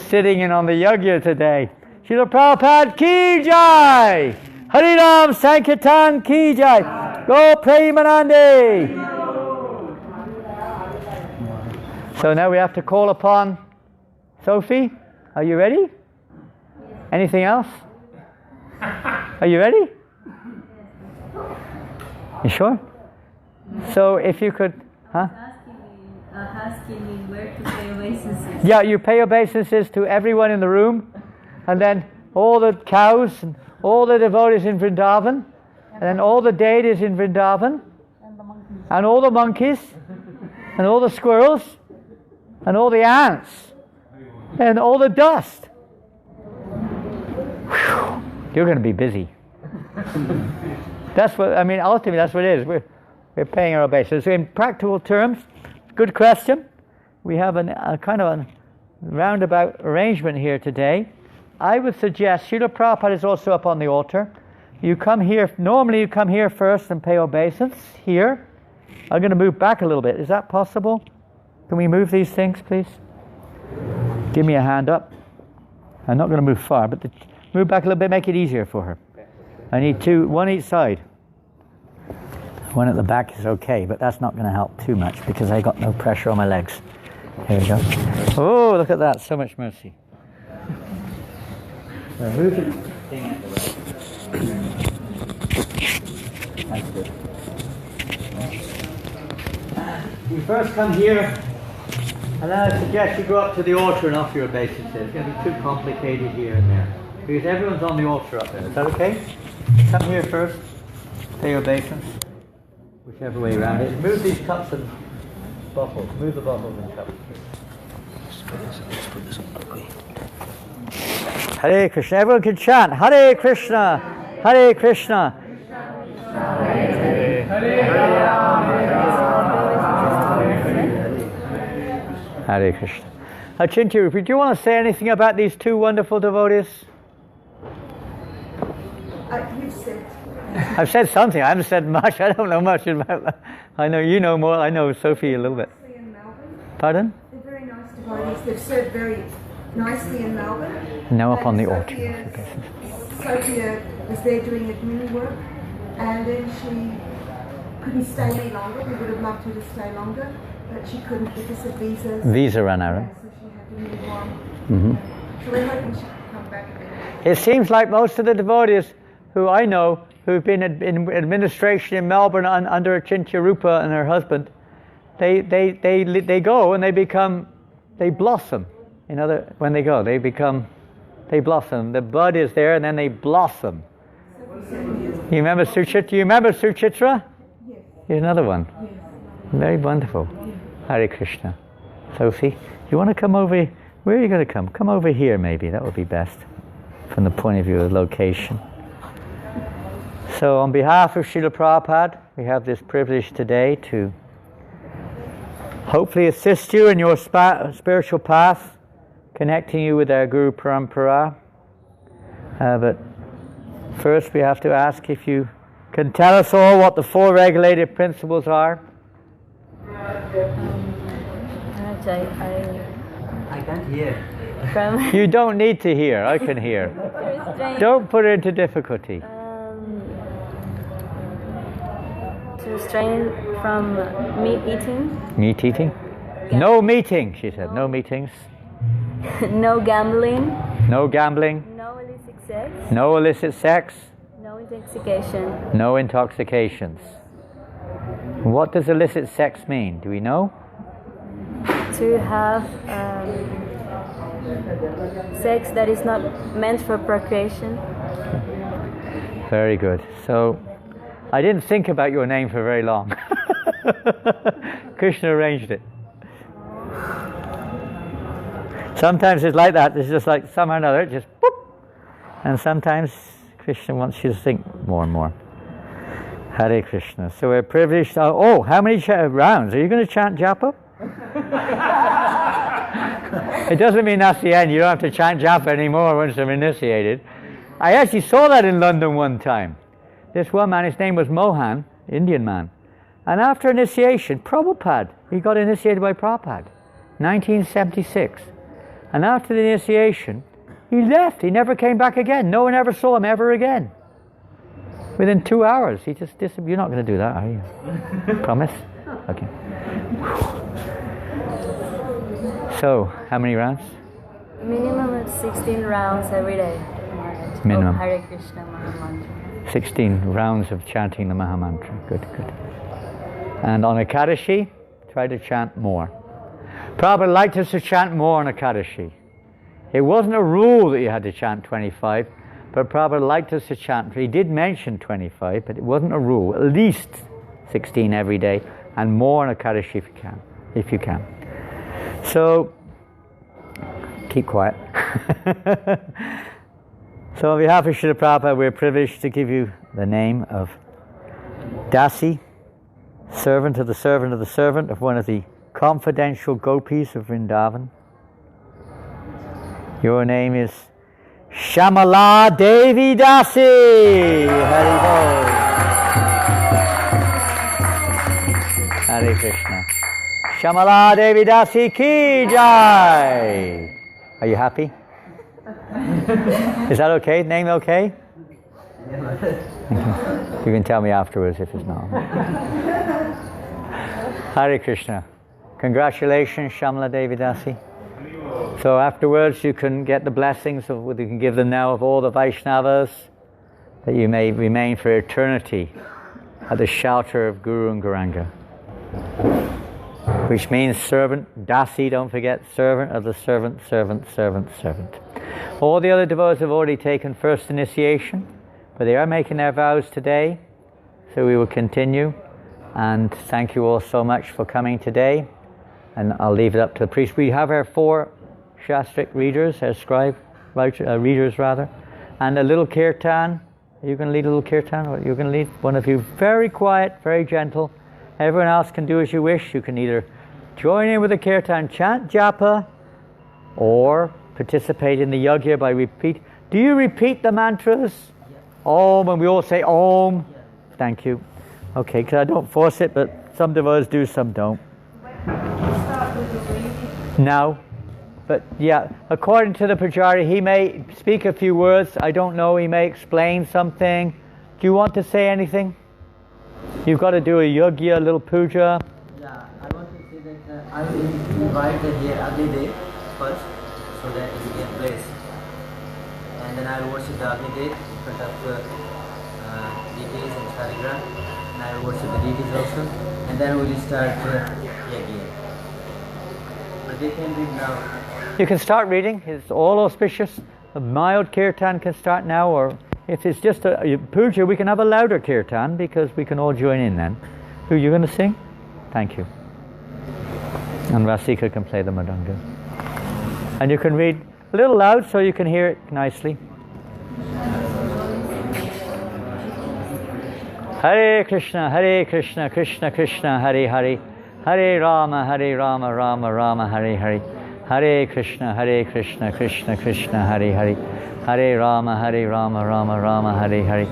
sitting in on the yoga today. Srila Prabhupada ki jai! Harinam Sankirtan ki jai! Go Premanande! So now we have to call upon Sophie. Are you ready? Anything else? Are you ready? You sure? So if you could, huh? Asking me where to pay obeisances. Yeah, you pay obeisances to everyone in the room, and then all the cows, and all the devotees in Vrindavan, and then all the deities in Vrindavan, and all the monkeys, and all the squirrels, and all the ants, and all the dust. Whew, you're going to be busy. That's what, I mean, ultimately that's what it is. We're paying our obeisances. So in practical terms, good question. We have a kind of a roundabout arrangement here today. I would suggest, Srila Prabhupada is also up on the altar. You come here, normally you come here first and pay obeisance, here. I'm going to move back a little bit. Is that possible? Can we move these things, please? Give me a hand up. I'm not going to move far, but move back a little bit, make it easier for her. I need two, one each side. One at the back is okay, but that's not going to help too much because I got no pressure on my legs. Here we go. Oh, look at that, so much mercy. So move the thing out of the way. That's good. You first come here, and then I suggest you go up to the altar and offer your obeisances. It's going to be too complicated here and there. Because everyone's on the altar up there. Is that okay? Come here first. Pay your obeisance. Whichever way around it. Move these cups and bottles. Move the bottles and cups. Hare Krishna. Everyone can chant. Hare Krishna. Hare Krishna. Hare Krishna. Achinti, do you want to say anything about these two wonderful devotees? You've said. I've said something. I haven't said much. I don't know much about that. I know you know more. I know Sophie a little bit. In Melbourne. Pardon? They're very nice devotees. They've served very nicely in Melbourne. No, up on the altar. Sophia was there doing admin work, and then she couldn't stay any longer. We would have loved her to stay longer, but she couldn't because of visas. Visa ran out. Yeah, so she had to move on. Mm-hmm. So we're hoping she can come back again. It seems like most of the devotees who I know who've been in administration in Melbourne under Achintya Rupa and her husband, they go and they blossom. When they go, they blossom. The bud is there and then they blossom. You remember Suchitra? Yes. Here's another one. Yes. Very wonderful. Hare Krishna. Sophie, you want to come over? Where are you going to come? Come over here maybe. That would be best from the point of view of location. So on behalf of Srila Prabhupada, we have this privilege today to hopefully assist you in your spiritual path, connecting you with our Guru Parampara. But first we have to ask if you can tell us all what the four regulative principles are. I can't hear. You don't need to hear, I can hear. Don't put it into difficulty. To restrain from meat eating. Meat eating? No meeting, she said. No meetings. No gambling. No gambling. No illicit sex. No illicit sex. No intoxication. No intoxications. What does illicit sex mean? Do we know? To have sex that is not meant for procreation. Very good. So, I didn't think about your name for very long. Krishna arranged it. Sometimes it's like that. It's just like somehow or another, just whoop. And sometimes Krishna wants you to think more and more. Hare Krishna. So we're privileged. Oh, how many rounds? Are you going to chant japa? It doesn't mean that's the end. You don't have to chant japa anymore once you're initiated. I actually saw that in London one time. This one man, his name was Mohan, Indian man. And after initiation, Prabhupada, he got initiated by Prabhupada, 1976. And after the initiation, he left. He never came back again. No one ever saw him ever again. Within 2 hours, he just disappeared. You're not going to do that, are you? Promise? Okay. So, how many rounds? Minimum of 16 rounds every day. Minimum. Hare Krishna Mahamantra. 16 rounds of chanting the Mahamantra. Good, good. And on Ekadashi, try to chant more. Prabhupada liked us to chant more on Ekadashi. It wasn't a rule that you had to chant 25, but Prabhupada liked us to chant. He did mention 25, but it wasn't a rule. At least 16 every day, and more on Ekadashi if you can. So, keep quiet. So on behalf of Srila Prabhupada, we're privileged to give you the name of Dasi, servant of the servant of the servant of one of the confidential gopis of Vrindavan. Your name is Shamala Devi Dasi. Hari Bol. Hare Krishna. Shamala Devi Dasi ki jai. Are you happy? Is that okay? Name okay? You can tell me afterwards if it's not. Hare Krishna. Congratulations, Shamala Devi Dasi. So afterwards you can get the blessings of, you can give them now of all the Vaishnavas, that you may remain for eternity at the shelter of Guru and Gauranga. Which means servant, Dasi, don't forget, servant of the servant, servant, servant, servant. All the other devotees have already taken first initiation, but they are making their vows today, so we will continue. And thank you all so much for coming today. And I'll leave it up to the priest. We have our 4 Shastric readers, our readers rather, and a little kirtan. Are you going to lead a little kirtan? Or you're going to lead? One of you, very quiet, very gentle. Everyone else can do as you wish. You can either join in with the kirtan, chant japa, or participate in the yajna by repeat. Do you repeat the mantras? Yeah. Om, and we all say Om. Yeah. Thank you. Okay, because I don't force it, but some devotees do, some don't. Now, but yeah, according to the Pujari, he may speak a few words. I don't know, he may explain something. Do you want to say anything? You've got to do a yajna, a little puja. Yeah, I want to say that I will invite the here Agni Dev first, so that it will get place. And then I will worship the Agni Dev in front of the deities and Sharigram. And I will worship the deities also. And then we will start yajna. But they can read now. You can start reading. It's all auspicious. A mild kirtan can start now, or if it's just a puja, we can have a louder kirtan because we can all join in then. Who are you going to sing? Thank you. And Rasika can play the madanga. And you can read a little loud so you can hear it nicely. Hare Krishna, Krishna Krishna, Hare Hare, Hare Rama, Rama Rama, Hare Hare. Hare Krishna, Krishna Krishna, Hare Hare, Hare Rama, Rama Rama, Hare Hare.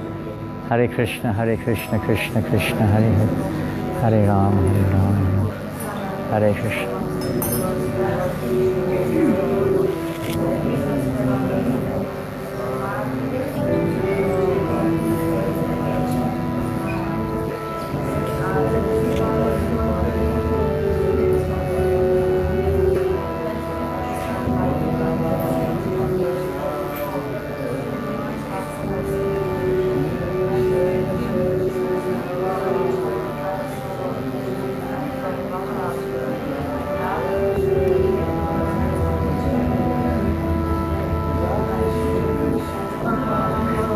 Hare Krishna, Krishna Krishna, Hare Hare, Hare Rama, Hare Krishna.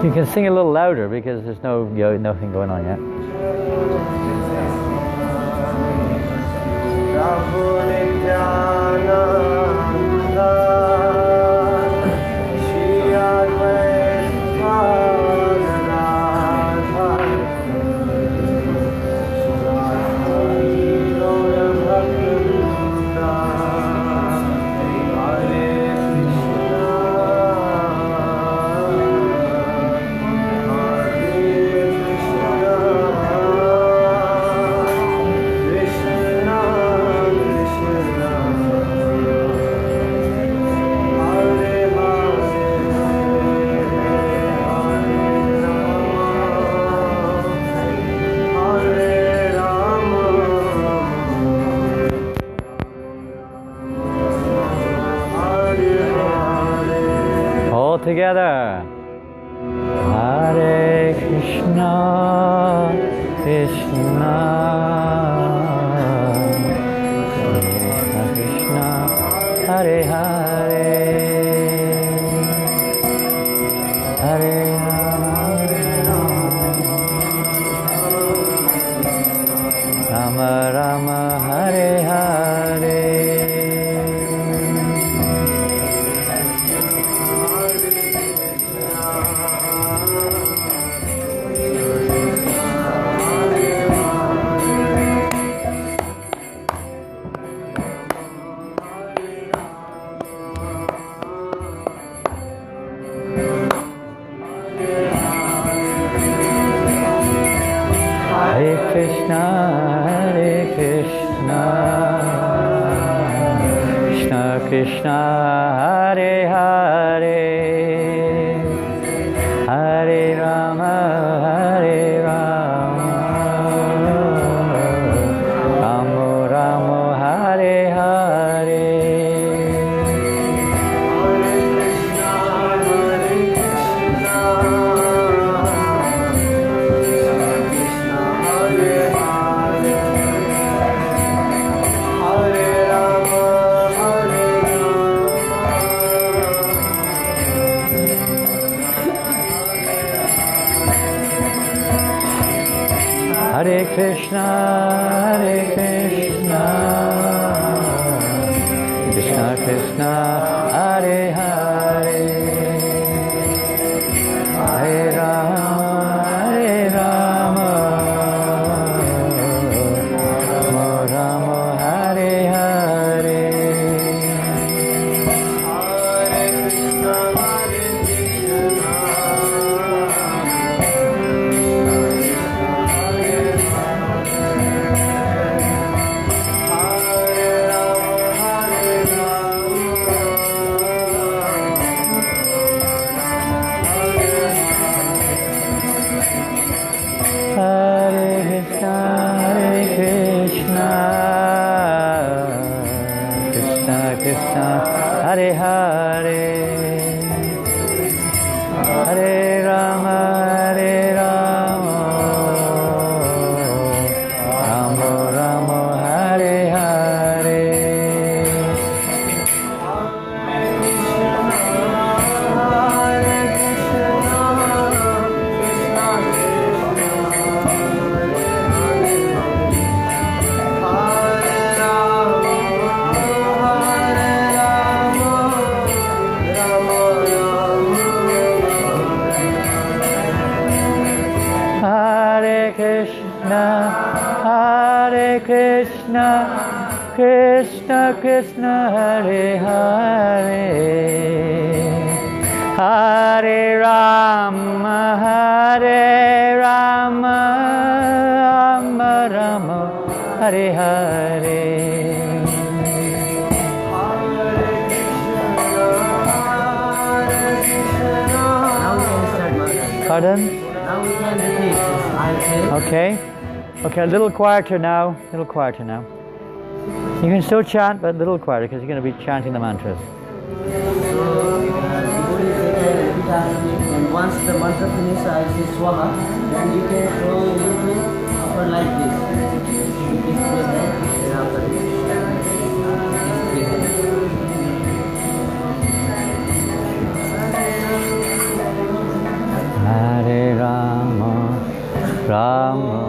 You can sing a little louder because there's nothing going on yet. Together. Hare Krishna, Krishna Krishna, Hare Hare, Hare Rama, Rama Hare Hare. Krishna, Hare Hare, Hare Rama, Rama Rama, Hare Hare. Hare Krishna, Krishna Krishna, Hare Hare, Hare Rama, Rama Rama, Hare Hare. Krishna, Hare Hare, Hare Rama, Rama Rama, Hare Hare. Hare Krishna, Krishna Krishna, Hare Hare, Hare Rama, Rama Rama, Hare Hare. Pardon? Now we can repeat. I'll say. Okay. Okay, a little quieter now. A little quieter now. You can still chant, but a little quieter because you're going to be chanting the mantras. So, and once the mantra finishes, I say Swaha, then you can throw into upper like this. This place there, and after this. Hare Rama, Rama.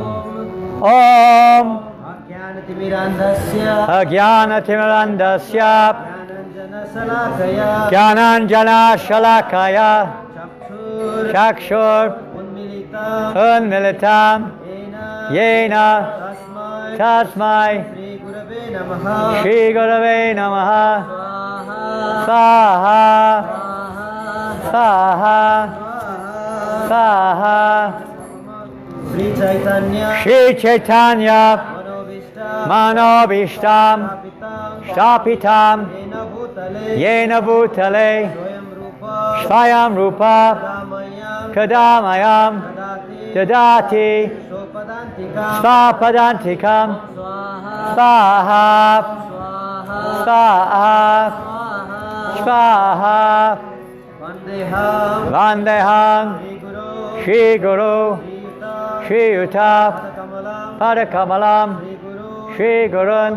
Om Ajnanatirandasya Jnananjana Shalakaya Chakshur Unmilitam Yena Tasmai Shri Gurave Namaha Swaha Swaha Swaha Shri Chaitanya Manobishtam Shapitam Yena Bhutale Swayam Rupa Kadamayam Dadati Svapadantikam Svaha Svaha Svaha Vandeham Shri Guru Shri Yuta Padakamalam Shri Gurun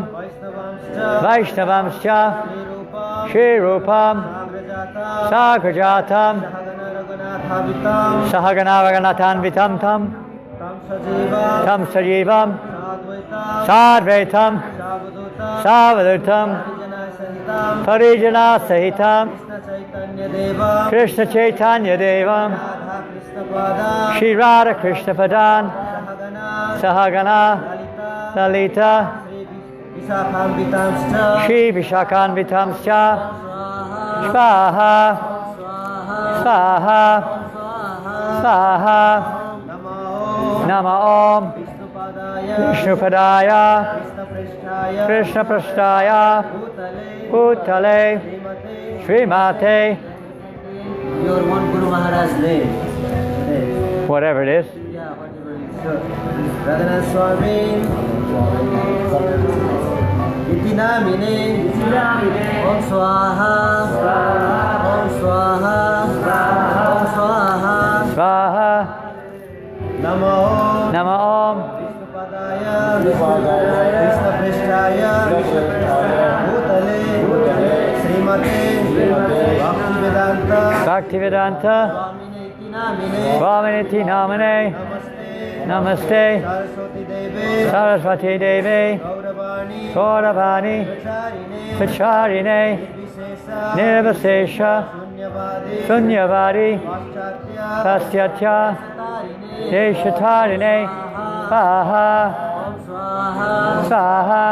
Vaishnavamscha Shri Rupam Sagrajatam Sahaganavaganathan Vitam Tam Tam Sajivam Sadvaitam Savadutam Parijana Sahitam Krishna Chaitanya Devam Shri Radha Krishna Padan Sahagana Lalita Shri Vishakan Vitamscha Svaha Svaha Svaha Nama Om Vishnupadaya Krishna Prasthaya Bhutale Srimate. Your one Guru Maharaj name. Whatever it is. Yeah, whatever it is. Radhanath Swami. Itinamine. Om Swaha. Om Swaha. Om Swaha. Svaha. Namo. Nama Om. Vishnupadaya. Krishna Prasthaya. Bhutale. Srimate. Bhakti Vedanta. Bhaktivedanta Swamine Swaminiti iti namine Namine Namaste Namaste Saraswati Deve Saraswati Devi Gauravani Gauravani Pracharine Pacharine Nirvasesha Sunyavadi Sunyavadi Paschatya Pastyatya Deshatarine Paha Swaha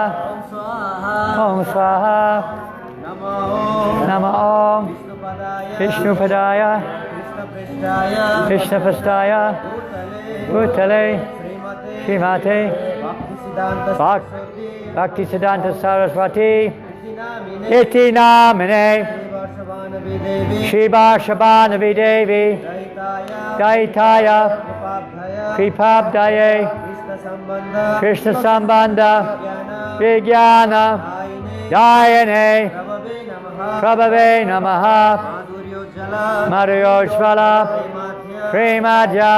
Om Swaha Nama Om Vishnupadaya Vishnupastaya Bhutale Srimate Bhaktisiddhanta Saraswati Iti Namine Shiva Shabanavi Devi Daitaya Kripabdaye Krishna Sambandha Vijnana Dayane Prabhave Namaha Madhuyojvala Premadya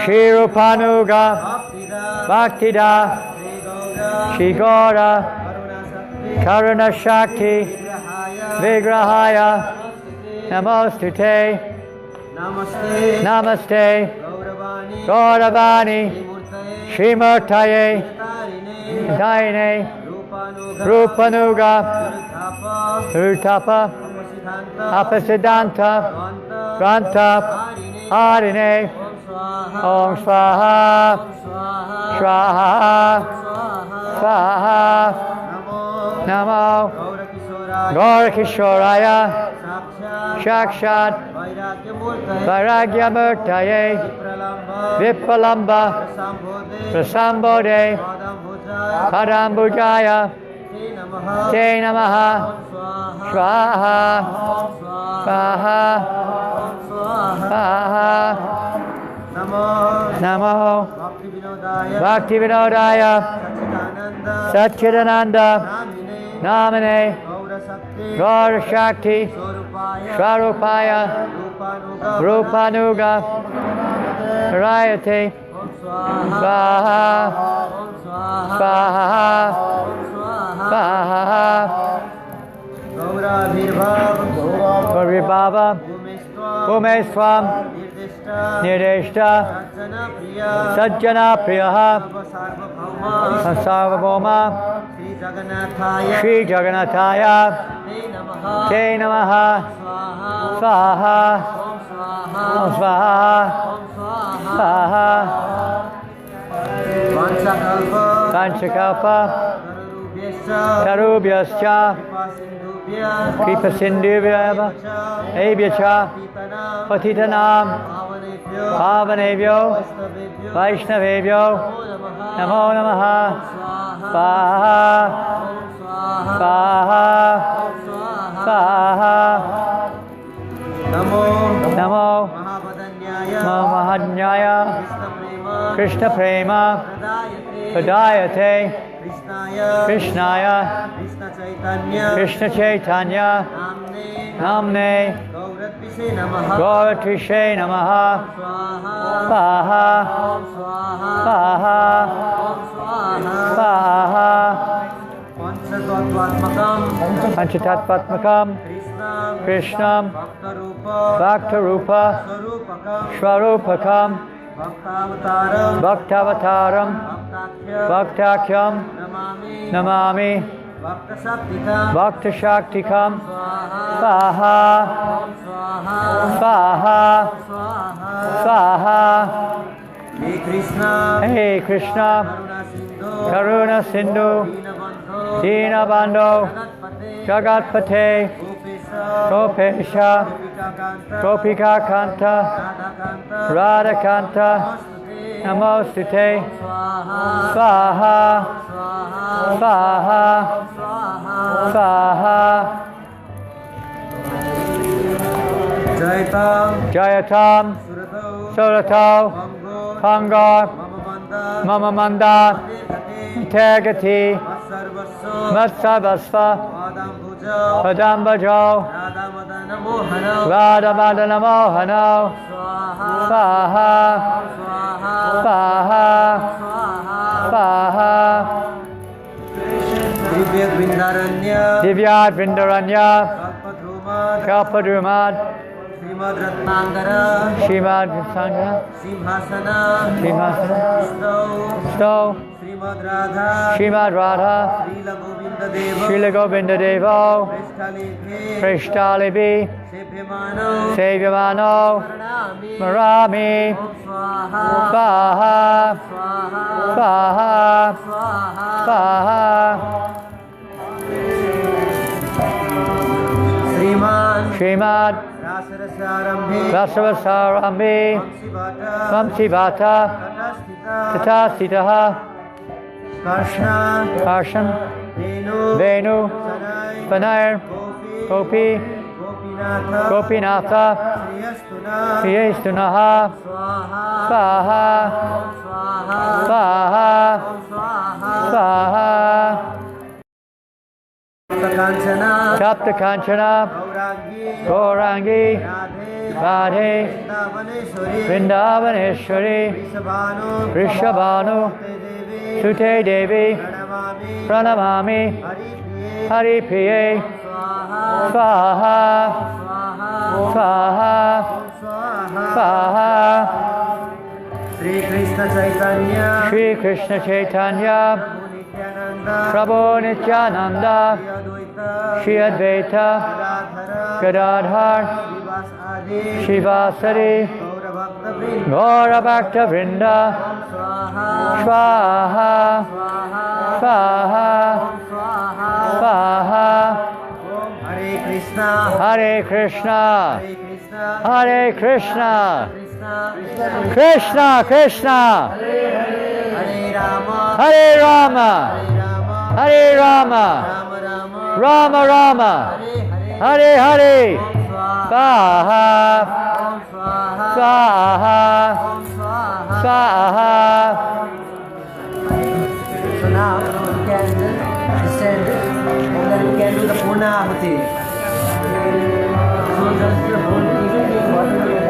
Shirupanuga Bhaktida Shri Gaura Karuna Shakti Vigrahaya Namostute Namaste Gauravani Srimurtaye Daine Rupanuga Urtapa Apasiddhanta Granta Harine Om Swaha Swaha Swaha Namo Gaurakishoraya Shakshat Vairagya Murtaye Vipalamba Prasambode Padambujaya Te Namaha Swaha Swaha Swaha Namo Bhaktivinodaya Satchidananda Namine Gaura Shakti Swarupaya Rupanuga Rayate Swaha Swaha Swaha Gaurabhava Umeswam Nireshta Sajjana Priyaha Sarvabhauma Shri Jagannathaya Te Namaha Swaha Om Swaha Swaha Panchakalpa Tarubhyascha Kripa Sindhuvya Ebhyacha Patitanam Pavanebhyo Vaishnavebhyo Namo Namaha Swaha Swaha Swaha Namo Mahanyaya Krishna Prema Pradayate Krishnaya Krishna Chaitanya Namne Gauratvishe Namaha Swaha Swaha Swaha Panchatattvatmakam Krishnam Bhaktarupa Swarupakam Bhaktavataram Bhaktakyam Namami Bhaktashaktikam Swaha Swaha Swaha Hey Krishna Karuna Sindhu Dinabandho Jagatpate Gopesha Gopika Kanta Radhakanta Namostute Swaha Swaha Swaha Jayatam Suratau Pangar Mamamanda Tegati Matsavasva Padambajo Radha Madana Mohano Swaha Swaha Swaha Divyat Vrindaranya Kalpadrumad Srimad Ratnangara, Shrimad Sangha, Simhasana, Simhasana, Stau, Stow, Srimad Radha, Shrimad Radha, Srila Govinda Deva, Srila Govinda Devo, Prishthalipe, Prishtalibi, Sevyamano, Sevyamano, Marami, Marami, Om Swaha, Swaha, Swaha, Swaha, Swaha, Swaha, Sriman, Shrimad Rasarasarambe, Rasavasarambi, Vamsivata, Tata Sitaha, Karshna, Karshan, Venu, Venu, Sanai, Panair, Gopi, Gopi, Gopinatha, Gopinatha, Sriyastuna, Yestunaha, Swaha, Swaha, Swaha, Swaha, Swaha, Swaha, Kanchana, Sapta Kanchana, Gaurangi, Gaurangi, Radhe, Radhe, Vrindavaneshwari, Vrindavaneshwari, Vrishabhanu, Vrishabhanu, Sute Sute Devi, Pranamami, Pranamami, Hari Priye, Hari Priye, Swaha, Swaha, Swaha, Swaha, Sri Krishna Chaitanya, Shri Krishna Chaitanya, Prabhu Nityananda, Prabhu Nityananda, Shri Advaita, Shri Advaita, Gadadhara, Gadadhar, Shivasadi, Shivasari, Gaura Bhakta Vrinda, Gaura Bhakta Vrinda, Swaha, Swaha, Swaha, Swaha, Swaha, Hare Krishna, Hare Krishna, Hare Krishna, Hare Krishna, Krishna Krishna, Hare Rama, Hare Rama, Hare Rama, Hare Rama, Rama Rama, Rama Rama, Hare Hare, Hare Hare, Swaha, Swaha, Swaha, Swaha, Swaha. Swaha. So now we can descend and then we can do the Purna Ahuti. So that's the whole evening what we